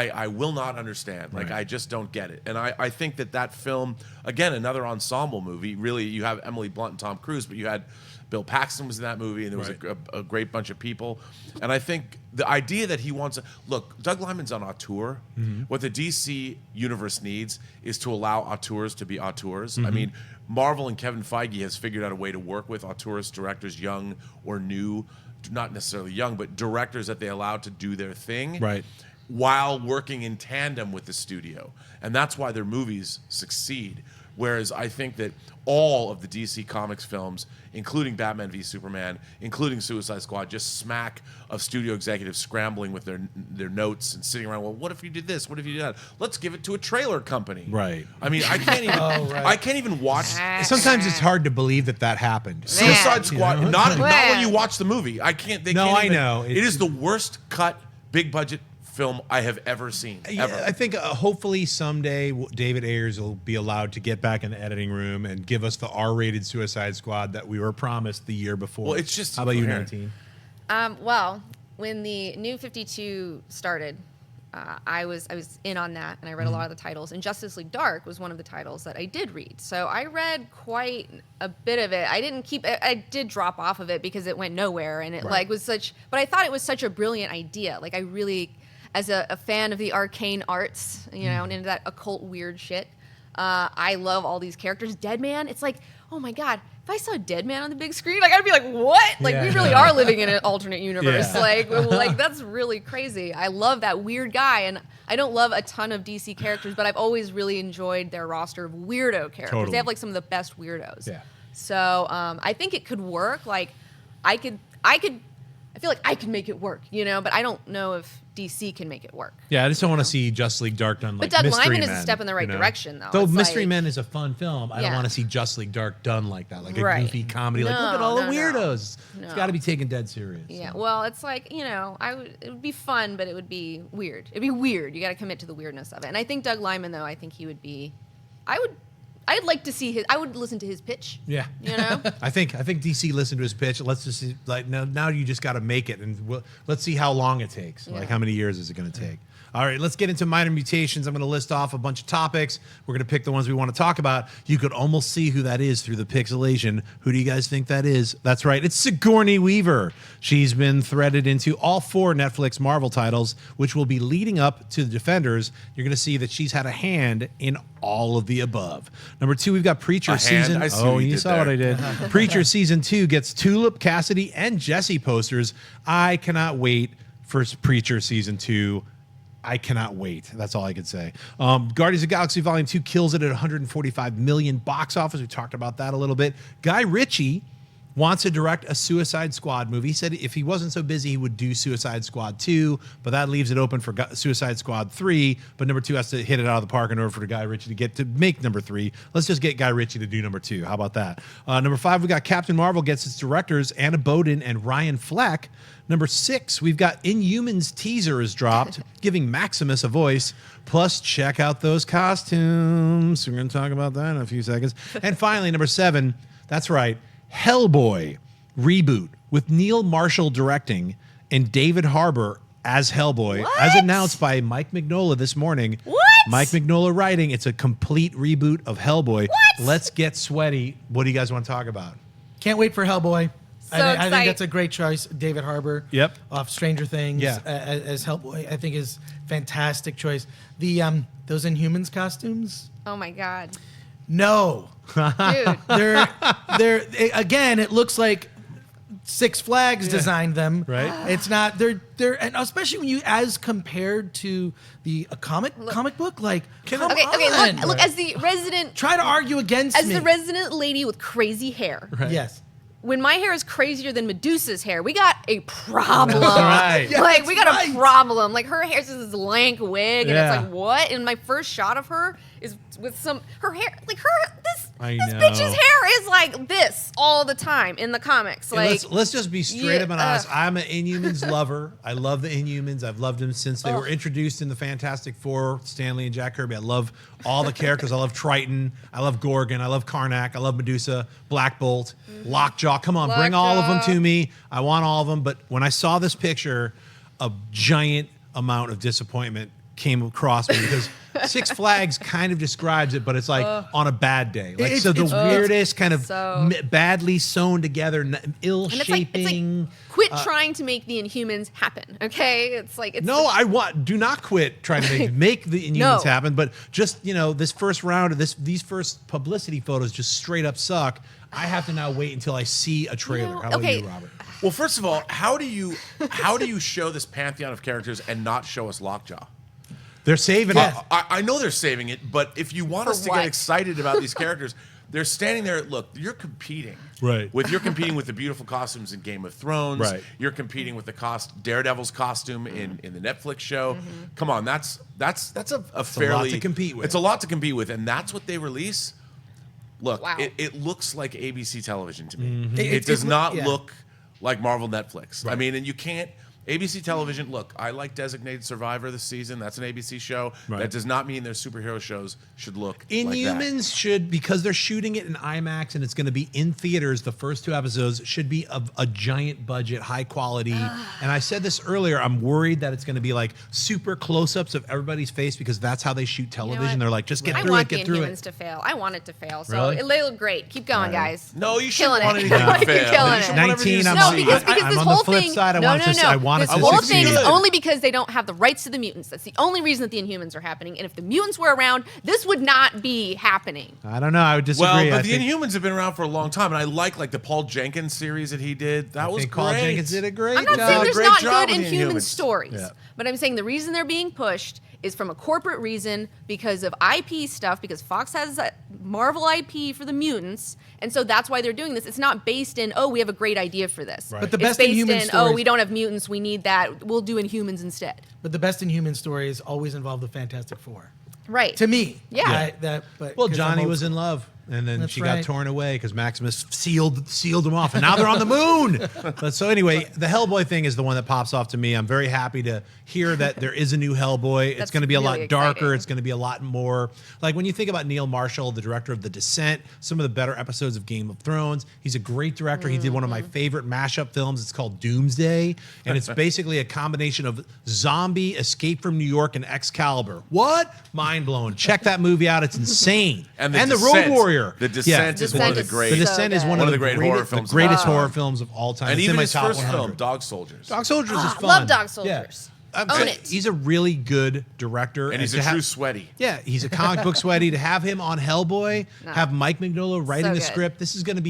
I will not understand. Like, Right. I just don't get it. And I think that film, again, another ensemble movie. Really, you have Emily Blunt and Tom Cruise, but you had Bill Paxton was in that movie, and there was a great bunch of people. And I think the idea that he wants to look, Doug Liman's on auteur. What the DC universe needs is to allow auteurs to be auteurs. I mean, Marvel and Kevin Feige has figured out a way to work with auteurs, directors, young or new, not necessarily young, but directors that they allow to do their thing. Right. While working in tandem with the studio. And that's why their movies succeed. Whereas I think that all of the DC Comics films, including Batman v Superman, including Suicide Squad, just smack of studio executives scrambling with their notes and sitting around, well, what if you did this? What if you did that? Let's give it to a trailer company. Right. I mean, I can't even I can't even watch Sometimes it's hard to believe that happened. Suicide Squad. You know? Not when you watch the movie. I can't. They No, can't I even- know. It is the worst cut, big budget film I have ever seen. Ever. I think hopefully someday David Ayers will be allowed to get back in the editing room and give us the R-rated Suicide Squad that we were promised the year before. Well, it's just How about you, incoherent. 19? Well, when the New 52 started, I was in on that, and I read a lot of the titles. And Justice League Dark was one of the titles that I did read. So I read quite a bit of it. I did drop off of it because it went nowhere, and it like was such. But I thought it was such a brilliant idea. Like I really, as a fan of the arcane arts, you know, and into that occult weird shit. I love all these characters. Deadman, it's like, oh my god. If I saw Deadman on the big screen, like I'd be like, "What? Like we really are living in an alternate universe. Yeah. Like that's really crazy." I love that weird guy, and I don't love a ton of DC characters, but I've always really enjoyed their roster of weirdo characters. Totally. They have like some of the best weirdos. Yeah. So I think it could work. Like I feel like I could make it work, you know, but I don't know if DC can make it work. Yeah, I just don't want to see Justice League Dark done like But Doug Mystery Liman is a Men, step in the right you know? direction, though. Though It's Mystery like- Men is a fun film, I don't Yeah. want to see Justice League Dark done like that, like a Right. goofy comedy. Like, look at No, all the no, no. weirdos. It's No. got to be taken dead serious. Yeah, so. well, it's like, you know, it would be fun, but it would be weird. It'd be weird. You got to commit to the weirdness of it. And I think Doug Liman, though, I think he would be. I'd like to see I would listen to his pitch. Yeah. You know. I think DC listened to his pitch. Let's just see, like now you just got to make it, and let's see how long it takes. Like how many years is it going to take? All right, let's get into minor mutations. I'm going to list off a bunch of topics. We're going to pick the ones we want to talk about. You could almost see who that is through the pixelation. Who do you guys think that is? That's right, it's Sigourney Weaver. She's been threaded into all 4 Netflix Marvel titles, which will be leading up to the Defenders. You're going to see that she's had a hand in all of the above. Number 2, we've got Preacher A hand? season. I see Oh, what you you did saw what I there. did. Preacher season 2 gets Tulip, Cassidy, and Jesse posters. I cannot wait for Preacher season 2. I cannot wait. That's all I could say. Guardians of the Galaxy Volume 2 kills it at 145 million box office. We talked about that a little bit. Guy Ritchie wants to direct a Suicide Squad movie. He said if he wasn't so busy, he would do Suicide Squad 2, but that leaves it open for Suicide Squad 3. But number 2 has to hit it out of the park in order for Guy Ritchie to get to make number 3. Let's just get Guy Ritchie to do number 2. How about that? Number 5, we got Captain Marvel gets its directors, Anna Boden and Ryan Fleck. Number 6, we've got Inhumans teaser is dropped, giving Maximus a voice. Plus, check out those costumes. We're going to talk about that in a few seconds. And finally, number 7, that's right, Hellboy reboot with Neil Marshall directing and David Harbour as Hellboy, What? as announced by Mike Mignola this morning. What? Mike Mignola writing, it's a complete reboot of Hellboy. What? Let's get sweaty. What do you guys want to talk about? Can't wait for Hellboy. I think excited. that's a great choice. David Harbour, Yep. off Stranger Things, Yeah. as Hellboy, I think is fantastic choice. The those Inhumans costumes, Oh my god, no, dude. they're again. It looks like Six Flags designed them. Right. It's not. They're and especially when you as compared to the comic book. Like, come Okay, on. look. As the resident, Try to argue against me. the resident lady with crazy hair. Yes. When my hair is crazier than Medusa's hair, we got a problem. right. Yeah, Like that's we got right. a problem. Like her hair is this lank wig, and Yeah. it's like what? And my first shot of her is with her hair. Like this I this know. bitch's hair is like this all the time in the comics. Yeah, Like let's just be straight Yeah, up and honest. I'm an Inhumans lover. I love the Inhumans. I've loved them since they were introduced in the Fantastic Four, Stanley and Jack Kirby. I love all the characters. I love Triton. I love Gorgon. I love Karnak. I love Medusa, Black Bolt, Lockjaw. Come on, bring all of them Lockjaw. to me. I want all of them. But when I saw this picture, a giant amount of disappointment came across me because Six Flags kind of describes it, but it's like on a bad day. Like It's- so the it's- weirdest kind of So- badly sewn together, ill And it's like shaping. quit trying to make the Inhumans happen. Okay, it's like it's No, do not quit trying to make the Inhumans No. happen. But just this first round of these first publicity photos just straight up suck. I have to now wait until I see a trailer. How about okay. you, Robert? Well, first of all, how do you show this pantheon of characters and not show us Lockjaw? They're saving it. I know they're saving it, but if you want For us to what? get excited about these characters, they're standing there. Look, you're competing. Right. You're competing with the beautiful costumes in Game of Thrones. Right. You're competing with the Daredevil's costume in the Netflix show. Come on, that's a fairly to compete with. It's a lot to compete with, and that's what they release. Look, Wow. it looks like ABC television to me. Mm-hmm. It does not yeah. look like Marvel Netflix. I mean, and you can't. ABC television, look, I like Designated Survivor this season. That's an ABC show. Right. That does not mean their superhero shows should look like that. Inhumans should, because they're shooting it in IMAX and it's going to be in theaters, the first 2 episodes should be of a giant budget, high quality. And I said this earlier, I'm worried that it's going to be like super close-ups of everybody's face because that's how they shoot television. what? They're like, just get I through want it, the get through Inhumans it. to fail. I want it to fail. So Really? they look great. Keep going, guys. No, you Killing shouldn't want it. anything to You're fail. killing You it. should want everything 19, to I'm No, on- succeed. because I'm this on the whole flip thing. side. I no, want no, it to- no. I want it This to whole succeed. thing is Good. only because they don't have the rights to the mutants. That's the only reason that the Inhumans are happening. And if the mutants were around, this would not be happening. I don't know. I would disagree. Well, I but the think- Inhumans have been around for a long time, and I like the Paul Jenkins series that he did. That I was think great. Paul Jenkins did a great I'm not job. saying there's great not job good with the Inhuman Inhumans. stories, Yeah. but I'm saying the reason they're being pushed is from a corporate reason because of IP stuff, because Fox has Marvel IP for the mutants, and so that's why they're doing this. It's not based in, we have a great idea for this. Right. But the It's best based Inhuman in, stories, we don't have mutants, we need that, we'll do Inhumans instead. but the best Inhuman stories always involve the Fantastic Four. Right. To me, Yeah. But Well, 'cause Johnny I'm was old in love, and then That's she right. got torn away because Maximus sealed him off, and now they're on the moon. But so anyway, the Hellboy thing is the one that pops off to me. I'm very happy to hear that there is a new Hellboy. It's That's going to be a lot really darker. exciting. It's going to be a lot more like when you think about Neil Marshall, the director of The Descent, some of the better episodes of Game of Thrones. He's a great director. He did one of my favorite mashup films. It's called Doomsday, and it's basically a combination of zombie, Escape from New York, and Excalibur. What? Mind blown. Check that movie out. It's insane. And the Descent. Road Warrior. The Descent is one of the Descent is great. The Descent is So one good. of the great horror films the greatest of all horror time. films of all time. And It's even in my his top first 100. film, Dog Soldiers. Dog Soldiers is fun. love Dog Soldiers. Yeah. Own it. He's a really good director, And he's to a true sweaty. Yeah, he's a comic book sweaty. To have him on Hellboy, have Mike Mignola writing So the good. script. This is going to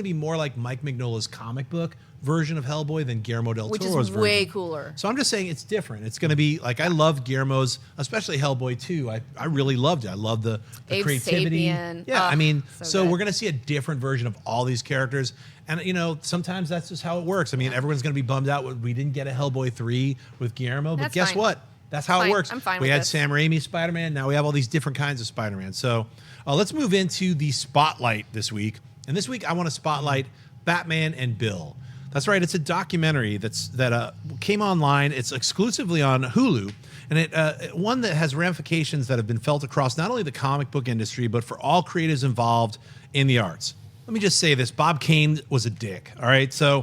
be more like Mike Mignola's comic book version of Hellboy than Guillermo del Which Toro's is way version. cooler. So I'm just saying it's different. It's going to be like I love Guillermo's, especially Hellboy 2. I really loved it. I love the Abe creativity. Sapien. Yeah, I mean, so so good. we're going to see a different version of all these characters. And sometimes that's just how it works. I mean, everyone's going to be bummed out when we didn't get a Hellboy 3 with Guillermo, but That's guess fine. what? That's how it Fine. works. I'm fine we with had this. Sam Raimi Spider-Man. Now we have all these different kinds of Spider-Man. So let's move into the spotlight this week. And this week I want to spotlight Batman and Bill. That's right. It's a documentary that came online. It's exclusively on Hulu, and it one that has ramifications that have been felt across not only the comic book industry but for all creatives involved in the arts. Let me just say this: Bob Kane was a dick. All right, so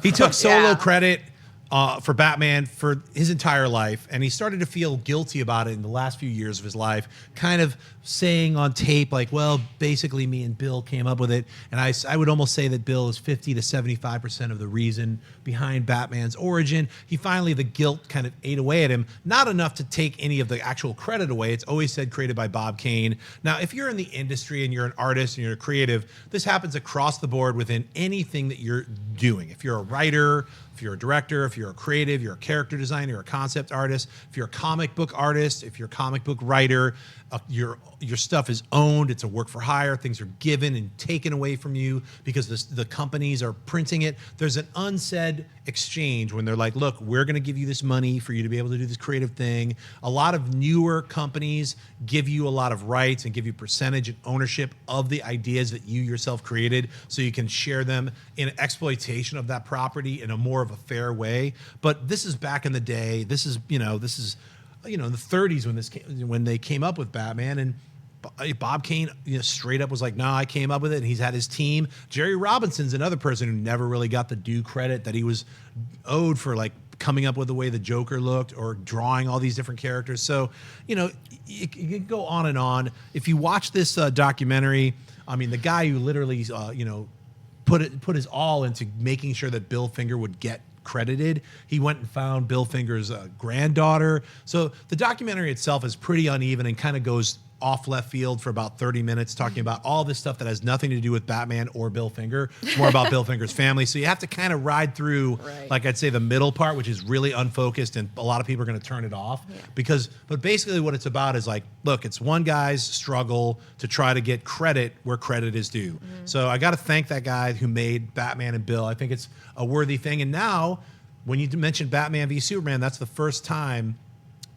he took solo Yeah. credit for Batman for his entire life, and he started to feel guilty about it in the last few years of his life, kind of saying on tape, like, well, basically me and Bill came up with it, and I would almost say that Bill is 50 to 75% of the reason behind Batman's origin. The guilt kind of ate away at him, not enough to take any of the actual credit away. It's always said created by Bob Kane. Now, if you're in the industry and you're an artist and you're a creative, this happens across the board within anything that you're doing. If you're a writer, if you're a director, if you're a creative, you're a character designer, you're a concept artist, if you're a comic book artist, if you're a comic book writer, your stuff is owned. It's a work for hire. Things are given and taken away from you because the companies are printing it. There's an unsaid exchange when they're like, look, we're going to give you this money for you to be able to do this creative thing. A lot of newer companies give you a lot of rights and give you percentage and ownership of the ideas that you yourself created so you can share them in exploitation of that property in a more of a fair way. But this is back in the day. This is in the 30s when they came up with Batman, and Bob Kane, straight up was like, "No, I came up with it," and he's had his team. Jerry Robinson's another person who never really got the due credit that he was owed for, like coming up with the way the Joker looked or drawing all these different characters. So, you can go on and on. If you watch this documentary, I mean, the guy who literally, put his all into making sure that Bill Finger would get credited. He went and found Bill Finger's granddaughter. So the documentary itself is pretty uneven and kind of goes off left field for about 30 minutes, talking about all this stuff that has nothing to do with Batman or Bill Finger. It's more about Bill Finger's family. So you have to kind of ride through, like I'd say, the middle part, which is really unfocused, and a lot of people are going to turn it off. Yeah. But basically what it's about is like, look, it's one guy's struggle to try to get credit where credit is due. Mm-hmm. So I got to thank that guy who made Batman and Bill. I think it's a worthy thing. And now, when you mentioned Batman v Superman, that's the first time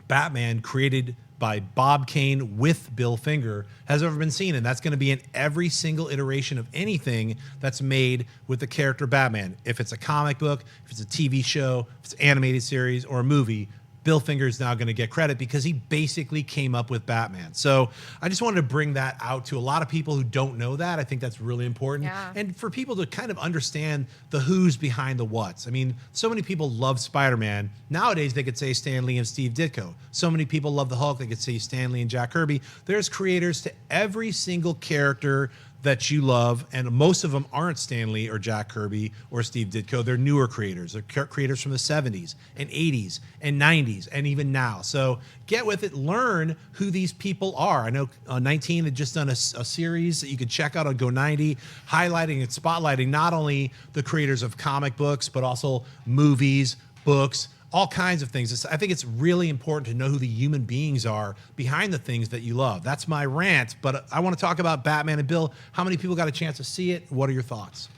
Batman created by Bob Kane with Bill Finger has ever been seen, and that's going to be in every single iteration of anything that's made with the character Batman. If it's a comic book, if it's a TV show, if it's an animated series or a movie, Bill Finger is now going to get credit because he basically came up with Batman. So I just wanted to bring that out to a lot of people who don't know that. I think that's really important. Yeah. And for people to kind of understand the who's behind the what's. I mean, so many people love Spider-Man. Nowadays, they could say Stan Lee and Steve Ditko. So many people love the Hulk. They could say Stan Lee and Jack Kirby. There's creators to every single character that you love, and most of them aren't Stan Lee or Jack Kirby or Steve Ditko. They're newer creators. They're creators from the 70s and 80s and 90s and even now. So get with it. Learn who these people are. I know 19 had just done a series that you could check out on Go 90, highlighting and spotlighting not only the creators of comic books, but also movies, books, all kinds of things. I think it's really important to know who the human beings are behind the things that you love. That's my rant, but I want to talk about Batman and Bill. How many people got a chance to see it? What are your thoughts?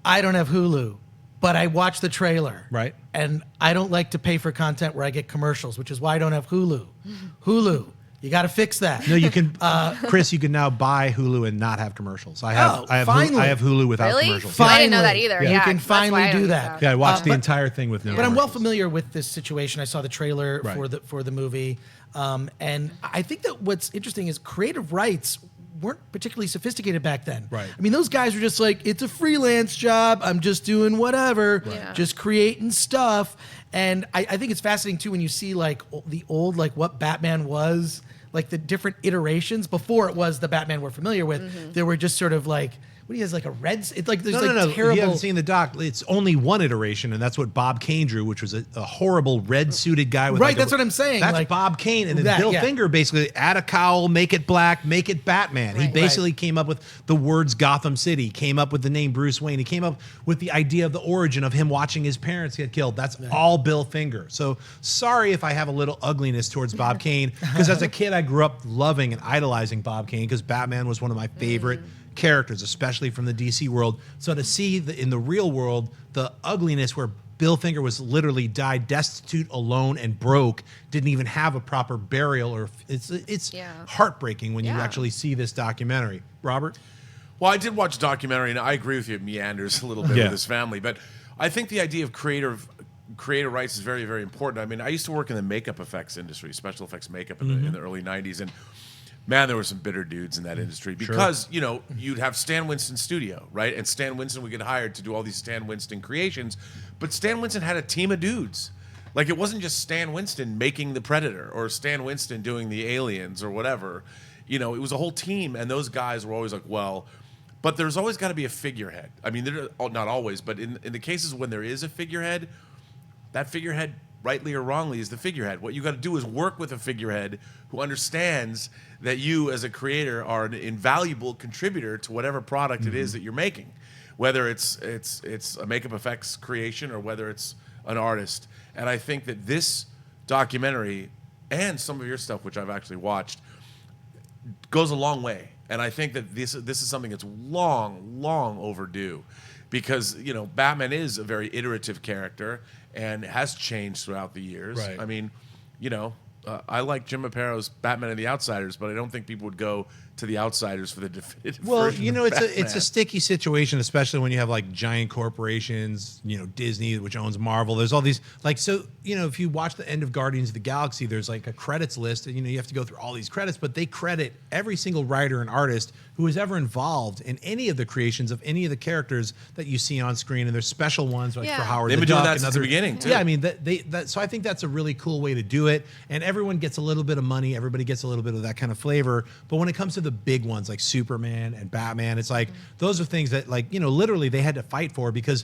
I don't have Hulu, but I watched the trailer. Right. And I don't like to pay for content where I get commercials, which is why I don't have Hulu. Hulu. You got to fix that. No, you can, Chris. You can now buy Hulu and not have commercials. I have Hulu without really? commercials. I didn't know that either. Yeah, Yeah, you can that's why finally I don't do use that. Yeah, I watched the entire thing with no. But I'm well commercials. familiar with this situation. I saw the trailer Right. for the movie, and I think that what's interesting is creative rights weren't particularly sophisticated back then. Right. I mean, those guys were just like, it's a freelance job. I'm just doing whatever, Yeah. just creating stuff. And I think it's fascinating too when you see like the old, like what Batman was, like the different iterations before it was the Batman we're familiar with. Mm-hmm. There were just sort of like, what do you guys like a red? It's like there's No. terrible. You haven't seen the doc. It's only one iteration, and that's what Bob Kane drew, which was a horrible red-suited guy with Right, like that's what I'm saying, That's like, Bob Kane, and then that, Bill yeah. Finger basically add a cowl, make it black, make it Batman. He Right. basically came up with the words Gotham City, came up with the name Bruce Wayne. He came up with the idea of the origin of him watching his parents get killed. That's all Bill Finger. So sorry if I have a little ugliness towards Bob Kane, because as a kid I grew up loving and idolizing Bob Kane because Batman was one of my favorite characters, especially from the DC world. So to see in the real world the ugliness where Bill Finger was literally died destitute, alone, and broke, didn't even have a proper burial, or it's heartbreaking when you actually see this documentary. Robert? Well, I did watch a documentary, and I agree with you. It meanders a little bit with his family, but I think the idea of creator rights is very, very important. I mean, I used to work in the makeup effects industry, special effects makeup in the early 90s, and man, there were some bitter dudes in that industry because, you'd have Stan Winston studio, right? And Stan Winston would get hired to do all these Stan Winston creations, but Stan Winston had a team of dudes. Like, it wasn't just Stan Winston making the Predator or Stan Winston doing the Aliens or whatever. It was a whole team, and those guys were always like, well, but there's always got to be a figurehead. I mean, not always, but in the cases when there is a figurehead, that figurehead, rightly or wrongly, is the figurehead. What you got to do is work with a figurehead who understands that you as a creator are an invaluable contributor to whatever product it is that you're making, whether it's a makeup effects creation or whether it's an artist. And I think that this documentary and some of your stuff, which I've actually watched, goes a long way. And I think that this is something that's long overdue, because Batman is a very iterative character and has changed throughout the years. Right. I mean, I like Jim Apato's Batman and the Outsiders, but I don't think people would go to the outsiders for the definitive Well, version you know, of it's Batman. a sticky situation, especially when you have like giant corporations, you know, Disney, which owns Marvel. There's all these like, so, you know, if you watch the end of Guardians of the Galaxy, there's like a credits list, and you know, you have to go through all these credits, but they credit every single writer and artist who was ever involved in any of the creations of any of the characters that you see on screen. And there's special ones like Yeah. for Howard They've the been doing Duck that and since the other- beginning, too. Yeah, I mean, so I think that's a really cool way to do it. And everyone gets a little bit of money. Everybody gets a little bit of that kind of flavor. But when it comes to the big ones like Superman and Batman, it's like those are things that, like, you know, literally they had to fight for because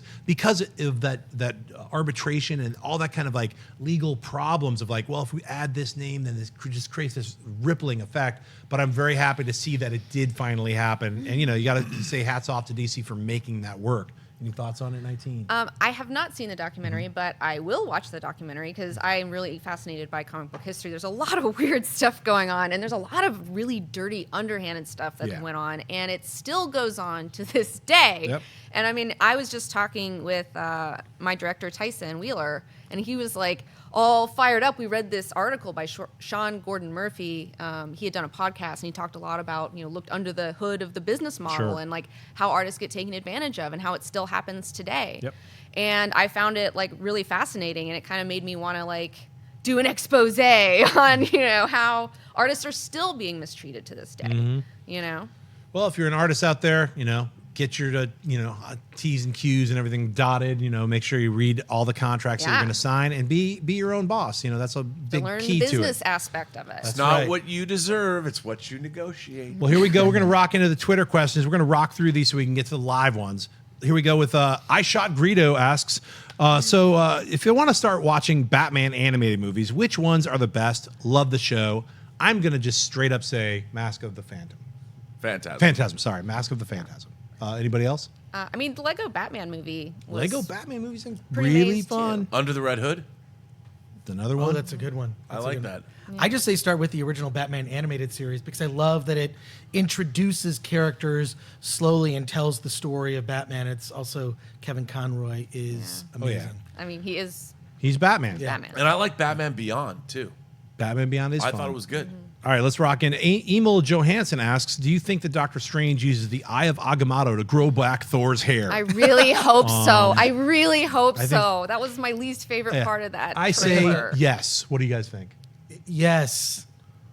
of that arbitration and all that kind of like legal problems of like, well, if we add this name, then this just creates this rippling effect. But I'm very happy to see that it did finally happen. And, you know, you got to say hats off to DC for making that work. Any thoughts on it, 19? I have not seen the documentary, but I will watch the documentary because I am really fascinated by comic book history. There's a lot of weird stuff going on, and there's a lot of really dirty, underhanded stuff that Yeah. went on, and it still goes on to this day. Yep. And I mean, I was just talking with my director, Tyson Wheeler, and he was like all fired up. We read this article by Sean Gordon Murphy. He had done a podcast, and he talked a lot about, you know, looked under the hood of the business model Sure. and like how artists get taken advantage of and how it still happens today. Yep. And I found it like really fascinating, and it kind of made me want to like do an expose on, you know, how artists are still being mistreated to this day. Mm-hmm. You know? Well, if you're an artist out there, you know, get your T's and Q's and everything dotted. You know, make sure you read all the contracts that you're Yeah. going to sign and be your own boss. You know, that's a To big learn key the to business it. aspect of it. It's That's not right. what you deserve; it's what you negotiate. Well, here we go. We're going to rock into the Twitter questions. We're going to rock through these so we can get to the live ones. Here we go with I Shot Greedo asks, if you want to start watching Batman animated movies, which ones are the best? Love the show. I'm going to just straight up say Mask of the Phantom. Phantasm, sorry. Mask of the Phantasm. Anybody else? I mean, the Lego Batman movie was Lego Batman movies are pretty really amazed, too. fun. Under the Red Hood. Another Oh, one? that's a good one. I That's a like good that. one. I just say start with the original Batman animated series because I love that it introduces characters slowly and tells the story of Batman. It's also Kevin Conroy is amazing. yeah. I mean, he is He's Batman. Yeah. Batman. And I like Batman Beyond too. Batman Beyond is I fun. thought it was good. All right, let's rock in. Emil Johansson asks, do you think that Doctor Strange uses the Eye of Agamotto to grow back Thor's hair? I really hope so. I really hope think- so. That was my least favorite Yeah. part of that. I say trailer. yes. What do you guys think? Yes.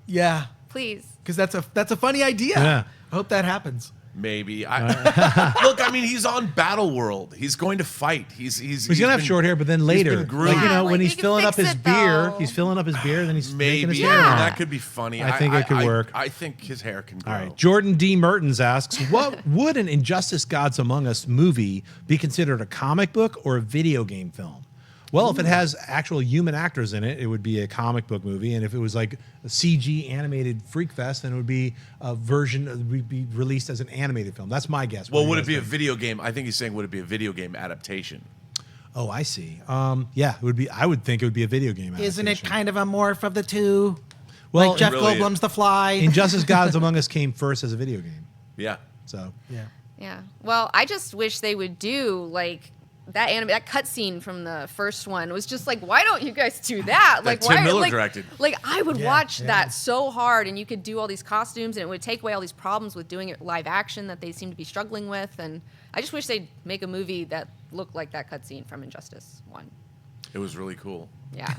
Yeah. Please. Because that's a funny idea. Yeah. I hope that happens. Maybe. Look, I mean, he's on Battle World. He's going to fight. He's He's gonna have been- short hair, but then later, been groomed. like, you know, Yeah, when like, he's you can filling up fix his it, beer, though. he's filling up his beer, then he's making his Maybe. hair. Yeah. long. That could be funny. I think it could work. I think his hair can grow. All right. Jordan D. Mertens asks, what would an Injustice Gods Among Us movie be considered, a comic book or a video game film? Well, if it has actual human actors in it, it would be a comic book movie. And if it was like a CG animated Freak Fest, then it would be a version, would be released as an animated film. That's my guess. Well, What do would you it be a guys think? video game? I think he's saying, would it be a video game adaptation? Oh, I see. Yeah, it would be. I would think it would be a video game. Isn't it adaptation. kind of a morph of the two? Well, Like Jeff really is. Goldblum's The Fly. Injustice Gods Among Us came first as a video game. Yeah. So yeah. Yeah. Well, I just wish they would do like that cutscene from the first one was just like, why don't you guys do that? Like, Tim why? Miller like, directed. Like, I would Yeah, watch yeah. that so hard, and you could do all these costumes, and it would take away all these problems with doing it live action that they seem to be struggling with. And I just wish they'd make a movie that looked like that cutscene from Injustice 1. It was really cool. Yeah.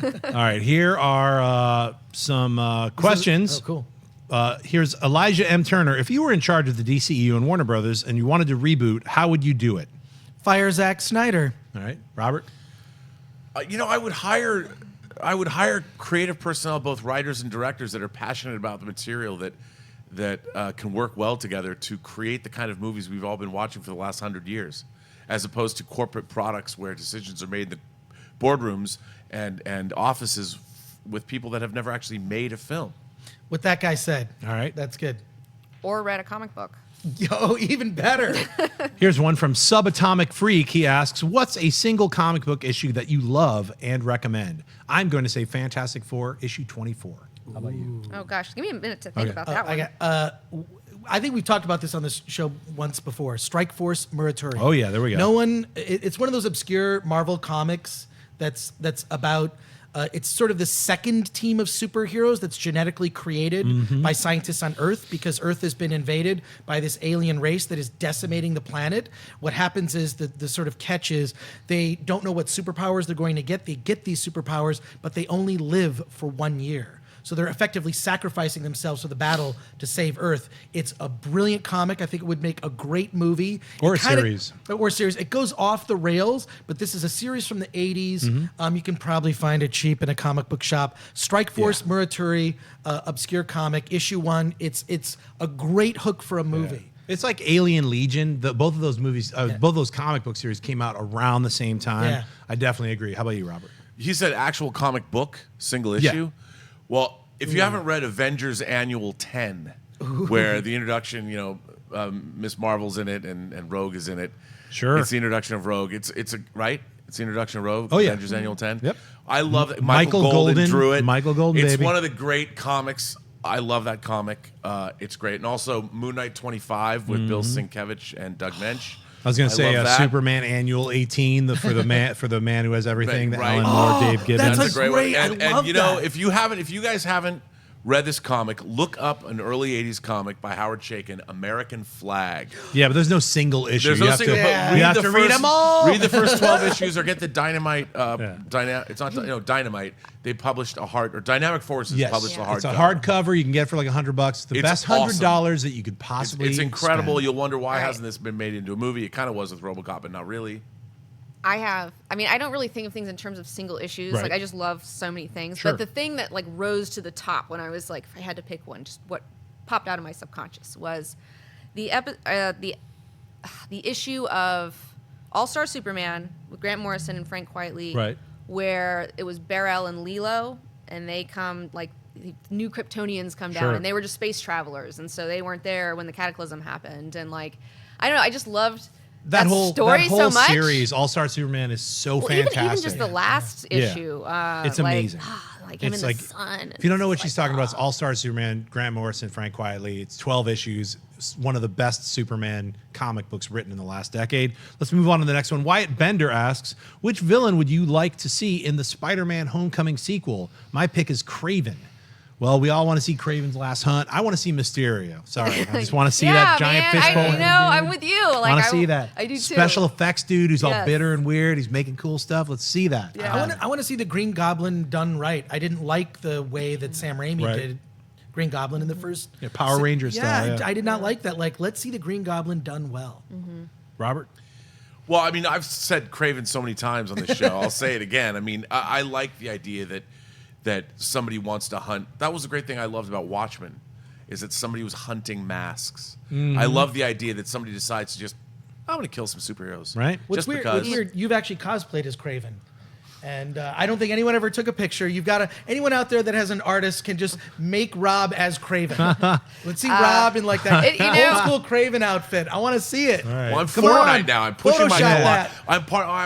all right, here are some questions. Oh, cool. Here's Elijah M. Turner. If you were in charge of the DCEU and Warner Brothers and you wanted to reboot, how would you do it? Fire Zack Snyder. All right, Robert. I would hire creative personnel, both writers and directors, that are passionate about the material that can work well together to create the kind of movies we've all been watching for the last 100 years, as opposed to corporate products where decisions are made in the boardrooms and offices with people that have never actually made a film. What that guy said. All right. That's good. Or read a comic book. Yo, even better. Here's one from Subatomic Freak. He asks, what's a single comic book issue that you love and recommend? I'm going to say Fantastic Four, issue 24. How about you? Oh, gosh. Give me a minute to think Okay. about that one. I think we've talked about this on this show once before. Strike Force Moratorium. Oh, yeah, there we go. No one. It's one of those obscure Marvel comics that's about it's sort of the second team of superheroes that's genetically created by scientists on Earth, because Earth has been invaded by this alien race that is decimating the planet. What happens is the sort of catch is they don't know what superpowers they're going to get. They get these superpowers, but they only live for 1 year. So they're effectively sacrificing themselves for the battle to save Earth. It's a brilliant comic. I think it would make a great movie. Or It a kinda- series. Or a series. It goes off the rails, but this is a series from the 80s. You can probably find it cheap in a comic book shop. Strike Force Muraturi, obscure comic, issue 1. It's a great hook for a movie. It's like Alien Legion. Both of those movies, both those comic book series came out around the same time. Yeah. I definitely agree. How about you, Robert? He said actual comic book, single Yeah. issue. Well, if you haven't read Avengers Annual 10, where the introduction, Miss Marvel's in it and Rogue is in it. Sure. It's the introduction of Rogue. It's right? It's the introduction of Rogue. Oh, yeah. Avengers Annual 10. Yep. I love it. Michael Michael Golden drew it. Michael Golden, It's baby. one of the great comics. I love that comic. It's great. And also Moon Knight 25 with Bill Sienkiewicz and Doug Mensch. I was going to say love that. Superman Annual 18 for the man who has everything. The Right. Alan Moore, Dave Gibbons. that's That's a great great. one. And, I love and you know, that. if you guys haven't read this comic, look up an early 80s comic by Howard Chaykin, American Flag. Yeah, but there's no single issue. There's you no have single, to, but you have the to first, read them all. Read the first 12 issues or get the Dynamite. It's not Dynamite. They published Dynamic Forces Yes, published a hardcover. it's a hardcover. You can get it for like $100. The It's best $100 that you could possibly. It's incredible. spend. You'll wonder why Right. hasn't this been made into a movie? It kind of was with RoboCop, but not really. I don't really think of things in terms of single issues. Right. Like, I just love so many things. Sure. But the thing that, like, rose to the top when I was, like, if I had to pick one, just what popped out of my subconscious was the issue of All-Star Superman with Grant Morrison and Frank Quitely. Right. Where it was Barrel and Lilo, and they come, like, the new Kryptonians come down, Sure. and they were just space travelers, and so they weren't there when the Cataclysm happened. And, like, I don't know, I just loved that whole story so much. series, All Star Superman, is so Well, fantastic. even just the last Yeah. issue. It's amazing. Like him It's in like, the sun. if you don't know what It's she's like, talking about, it's All Star Superman, Grant Morrison, Frank Quitely. It's 12 issues. It's one of the best Superman comic books written in the last decade. Let's move on to the next one. Wyatt Bender asks, which villain would you like to see in the Spider-Man Homecoming sequel? My pick is Kraven. Well, we all want to see Kraven's Last Hunt. I want to see Mysterio. Sorry, I just want to see that giant man, fishbowl. I'm with you. Like, Want to see that? I do too. Special effects dude who's all Yes. bitter and weird. He's making cool stuff. Let's see that. Yeah. I want to see the Green Goblin done right. I didn't like the way that Sam Raimi Right. did Green Goblin in the first Power Ranger style. Yeah, Yeah. I did not like that. Like, let's see the Green Goblin done well. Robert? Well, I mean, I've said Craven so many times on this show. I'll say it again. I mean, I like the idea that somebody wants to hunt. That was the great thing I loved about Watchmen, is that somebody was hunting masks. I love the idea that somebody decides to just, I'm going to kill some superheroes. Right. What's Just weird, because. what's weird, you've actually cosplayed as Kraven. And I don't think anyone ever took a picture. You've got anyone out there that has an artist can just make Rob as Craven. Let's see Rob in like that old school Craven outfit. I want to see it. Well, I'm Come Fortnite on. now. I'm pushing my Photoshop that. I'm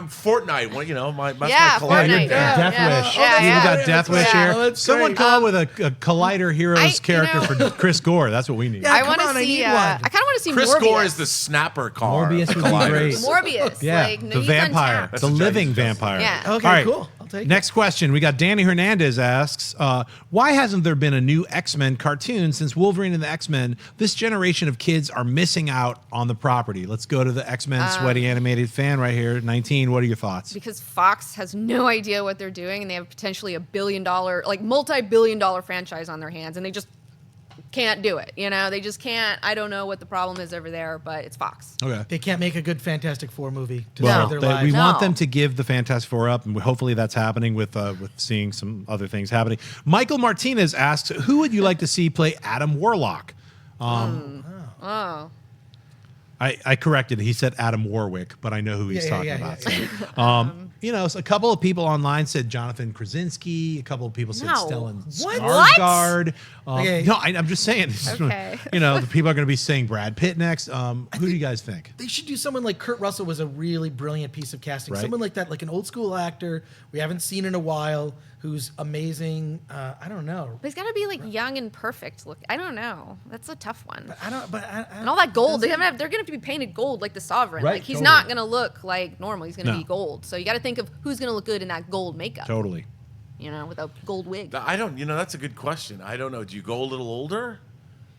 Fortnite. Well, that's Yeah, my Yeah, collider. you're Fortnite. Death Yeah. Wish. Yeah, You yeah. got Death Wish Yeah. here. Oh, that's Someone great. come up with a Collider Heroes I- character you know- for Chris Gore. That's what we need. Yeah. I come want to on, I see. need I one. kind of want to see Chris Morbius. Gore is the snapper car. Morbius of would be colliders. great. Morbius. Yeah, like, the he's vampire, untapped. That's the what living Justice does. vampire. Yeah. Okay, All right. cool. I'll take it. Next question. We got Danny Hernandez asks, why hasn't there been a new X-Men cartoon since Wolverine and the X-Men? This generation of kids are missing out on the property. Let's go to the X-Men sweaty animated fan right here. 19, what are your thoughts? Because Fox has no idea what they're doing, and they have potentially $1 billion, like multi-billion-dollar franchise on their hands, and they just can't do it. You know, they just can't. I don't know what the problem is over there, but it's Fox. Okay. They can't make a good Fantastic Four movie to Well, save their we lives. want No. them to give the Fantastic Four up, and hopefully that's happening with seeing some other things happening. Michael Martinez asks, who would you like to see play Adam Warlock? Oh. I corrected. He said Adam Warwick, but I know who he's Yeah, talking yeah, about. yeah. So, you know, so a couple of people online said Jonathan Krasinski. A couple of people said No. Stellan What? Skarsgård. Okay. No, I'm just saying. It's just, Okay. you know, the people are going to be saying Brad Pitt next. Who do you guys think? They should do someone like Kurt Russell was a really brilliant piece of casting. Right. Someone like that, like an old school actor we haven't seen in a while, who's amazing. I don't know. But he's got to be like young and perfect. Look, I don't know. That's a tough one. I don't. But And all that gold, they're going to be painted gold like the Sovereign. Right, Like, he's totally. not going to look like normal. He's going to No. be gold. So you got to think of who's going to look good in that gold makeup. Totally. with a gold wig. I don't. That's a good question. I don't know. Do you go a little older,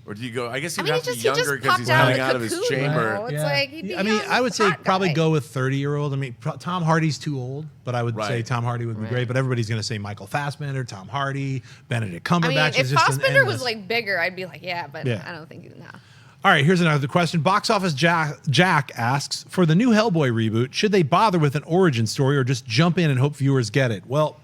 or do you go? I guess I you'd mean, have to be younger because he's popped coming out out of his cocoon, chamber. though. It's like he'd be I mean, young, I would say hot probably guy. go with 30-year-old. I mean, Tom Hardy's too old, but I would say Right. Tom Hardy would be great. But everybody's going to say Michael Fassbender, Tom Hardy, Benedict I Cumberbatch. mean, if is just an Fassbender was endless- like bigger, I'd be like, yeah, but Yeah. I don't think no. All right, here's another question. Box Office Jack asks, for the new Hellboy reboot, should they bother with an origin story or just jump in and hope viewers get it? Well,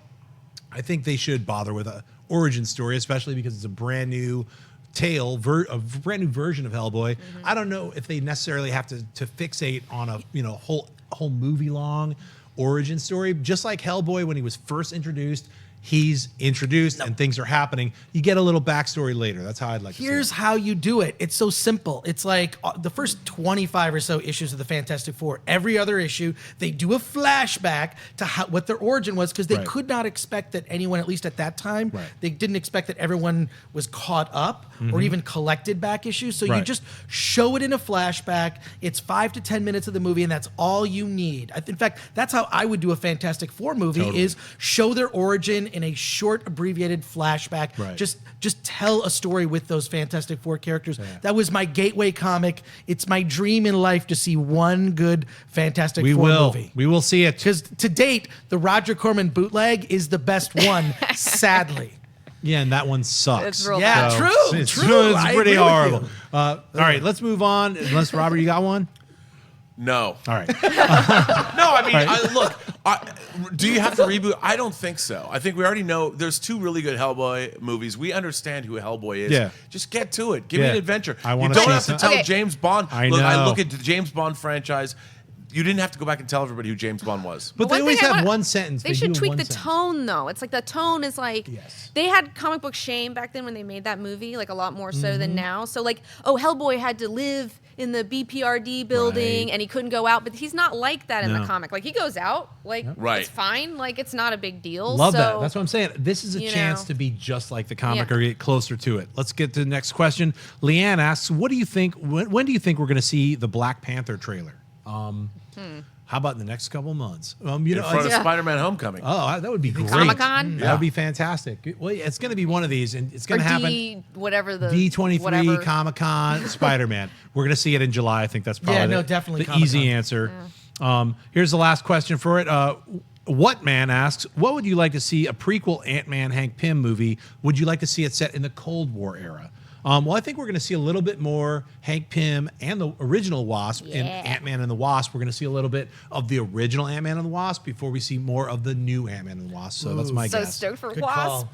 I think they should bother with an origin story, especially because it's a brand new tale, a brand new version of Hellboy. I don't know if they necessarily have to fixate on a whole movie long origin story. Just like Hellboy when he was first introduced, he's introduced and things are happening. You get a little backstory later. That's how I'd like to see it. Here's how you do it. It's so simple. It's like the first 25 or so issues of the Fantastic Four. Every other issue, they do a flashback to what their origin was because they Right. could not expect that anyone, at least at that time, Right. they didn't expect that everyone was caught up or even collected back issues. So you Right. just show it in a flashback. It's 5 to 10 minutes of the movie, and that's all you need. In fact, that's how I would do a Fantastic Four movie: Totally. is show their origin in a short, abbreviated flashback. Right. Just tell a story with those Fantastic Four characters. That was my gateway comic. It's my dream in life to see one good Fantastic Four movie. We will see it. Because to date, the Roger Corman bootleg is the best one, sadly. Yeah, and that one sucks. It's real Yeah, bad. true, It's true. It's I pretty agree with horrible. you. All right, let's move on. Unless, Robert, you got one? No. All right. No, I mean, look. Do you have to reboot? I don't think so. I think we already know there's two really good Hellboy movies. We understand who Hellboy is. Yeah. Just get to it. Give me Yeah. an adventure. I You wanna don't see have to some- tell Okay. James Bond. I Look, I know. look at the James Bond franchise. You didn't have to go back and tell everybody who James Bond was. But they One always thing I have wanna- one sentence. They do should tweak one the sentence. tone, though. It's like the tone is like Yes. they had comic book shame back then when they made that movie, like a lot more so Mm-hmm. than now. So like, oh, Hellboy had to live in the BPRD building Right. and he couldn't go out, but he's not like that in No. the comic. Like he goes out, like Right. it's fine, like it's not a big deal. Love so, that. That's what I'm saying. This is a you chance know. to be just like the comic Yeah. or get closer to it. Let's get to the next question. Leanne asks, "What do you think? When do you think we're going to see the Black Panther trailer? How about in the next couple months? In front of Yeah. Spider-Man: Homecoming. that would be great. Comic-Con? That would be fantastic. Well, it's going to be one of these, and it's going or to happen. D23, whatever. Comic-Con, Spider-Man. We're going to see it in July. I think that's probably Yeah, no, definitely the easy Comic-Con. answer. Here's the last question for it. What Man asks, what would you like to see a prequel Ant-Man Hank Pym movie? Would you like to see it set in the Cold War era? Well, I think we're going to see a little bit more Hank Pym and the original Wasp in Ant-Man and the Wasp. We're going to see a little bit of the original Ant-Man and the Wasp before we see more of the new Ant-Man and the Wasp. So that's my So guess. stoked for Good Wasp. call.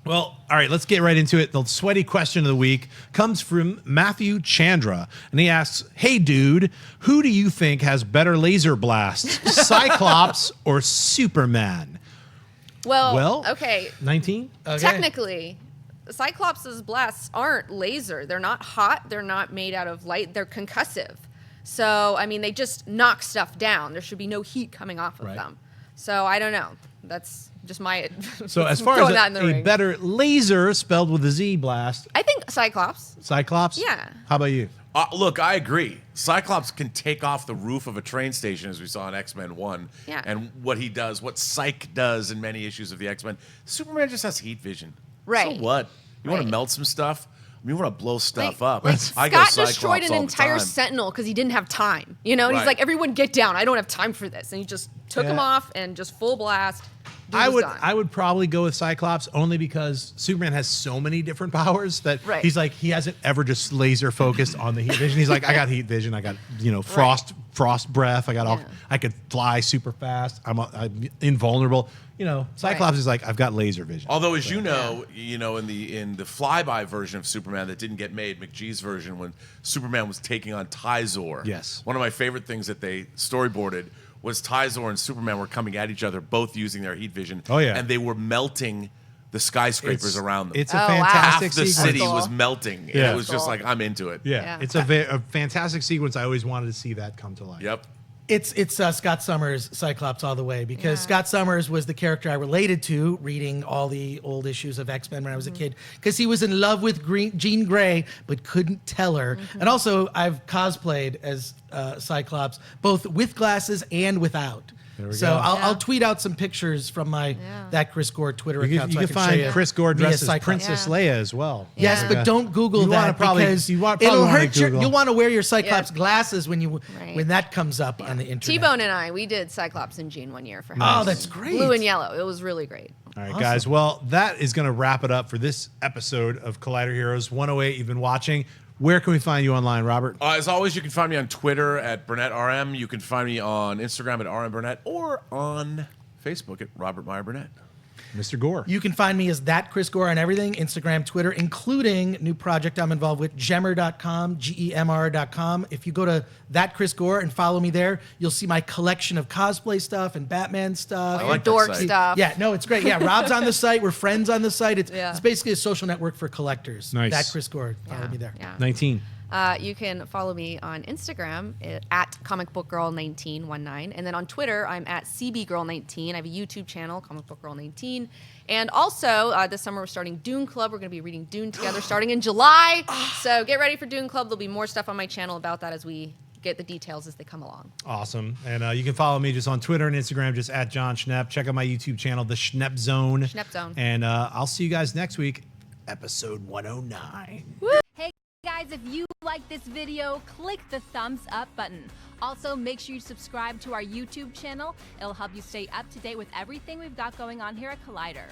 Well, all right, let's get right into it. The sweaty question of the week comes from Matthew Chandra, and he asks, "Hey, dude, who do you think has better laser blasts, Cyclops or Superman?" Well, okay. 19? Okay. Technically, Cyclops' blasts aren't laser. They're not hot. They're not made out of light. They're concussive. So, I mean, they just knock stuff down. There should be no heat coming off of Right. them. So, I don't know. That's just my. So as far throwing as that in the a ring. better laser spelled with a Z blast, I think Cyclops. Cyclops? Yeah. How about you? Look, I agree. Cyclops can take off the roof of a train station, as we saw in X-Men 1. Yeah. And what he does, what Psych does in many issues of the X-Men. Superman just has heat vision. Right. So what? You want Right. to melt some stuff? I mean, you want to blow stuff up. Like I go Scott Cyclops destroyed an all the entire time. Sentinel because he didn't have time. You know, and he's Right. like, "Everyone, get down! I don't have time for this." And he just took him Yeah. off and just full blast. Dude I was would done. I would probably go with Cyclops only because Superman has so many different powers that Right. he's like he hasn't ever just laser focused on the heat vision. He's like, I got heat vision, I got frost breath, I got all Yeah. I could fly super fast, I'm invulnerable. Cyclops is like, I've got laser vision. Although, as in the flyby version of Superman that didn't get made, McGee's version, when Superman was taking on Tyzor. Yes. One of my favorite things that they storyboarded was Tyzor and Superman were coming at each other, both using their heat vision. Oh, yeah. And they were melting the skyscrapers around them. It's a Oh, wow. fantastic Half the sequence. city Cool. was melting. Yeah. And it was just Cool. like, I'm into it. Yeah, Yeah. it's a fantastic sequence. I always wanted to see that come to life. Yep. It's Scott Summers' Cyclops all the way because Yeah. Scott Summers was the character I related to reading all the old issues of X-Men when I was a kid because he was in love with Jean Grey but couldn't tell her. And also I've cosplayed as Cyclops both with glasses and without. There we So go. I'll tweet out some pictures from my That Chris Gore Twitter You account. can, so I you can can show find you Chris Gore me as dressed as Cyclops. Princess Leia as well. Yes, but don't Google You wanna that probably- because you want- probably it'll wanna hurt your. Google. You'll want to wear your Cyclops glasses when Right. when that comes up on the internet. T-Bone and I, we did Cyclops and Jean one year for Oh, Halloween. that's great. Blue and yellow. It was really great. All right, guys. Well, that is going to wrap it up for this episode of Collider Heroes 108. You've been watching. Where can we find you online, Robert? As always, you can find me on Twitter at BurnettRM. You can find me on Instagram at RMBurnett or on Facebook at Robert Meyer Burnett. Mr. Gore. You can find me as That Chris Gore on everything, Instagram, Twitter, including new project I'm involved with, gemr.com, GEMR.com. If you go to That Chris Gore and follow me there, you'll see my collection of cosplay stuff and Batman stuff. I like that Dork site. stuff. Yeah, no, it's great. Yeah, Rob's on the site. We're friends on the site. It's Yeah. basically a social network for collectors. Nice. That Chris Gore. Follow Yeah, me there. Yeah. 19. You can follow me on Instagram at comicbookgirl1919, and then on Twitter I'm at cbgirl19. I have a YouTube channel, comicbookgirl19, and also this summer we're starting Dune Club. We're going to be reading Dune together starting in July. So get ready for Dune Club. There'll be more stuff on my channel about that as we get the details as they come along. Awesome. And you can follow me just on Twitter and Instagram, just at Jon Schnepp. Check out my YouTube channel, The Schnepp Zone. Schnepp Zone. And I'll see you guys next week, episode 109. Hey guys, if you like this video, click the thumbs up button. Also, make sure you subscribe to our YouTube channel. It'll help you stay up to date with everything we've got going on here at Collider.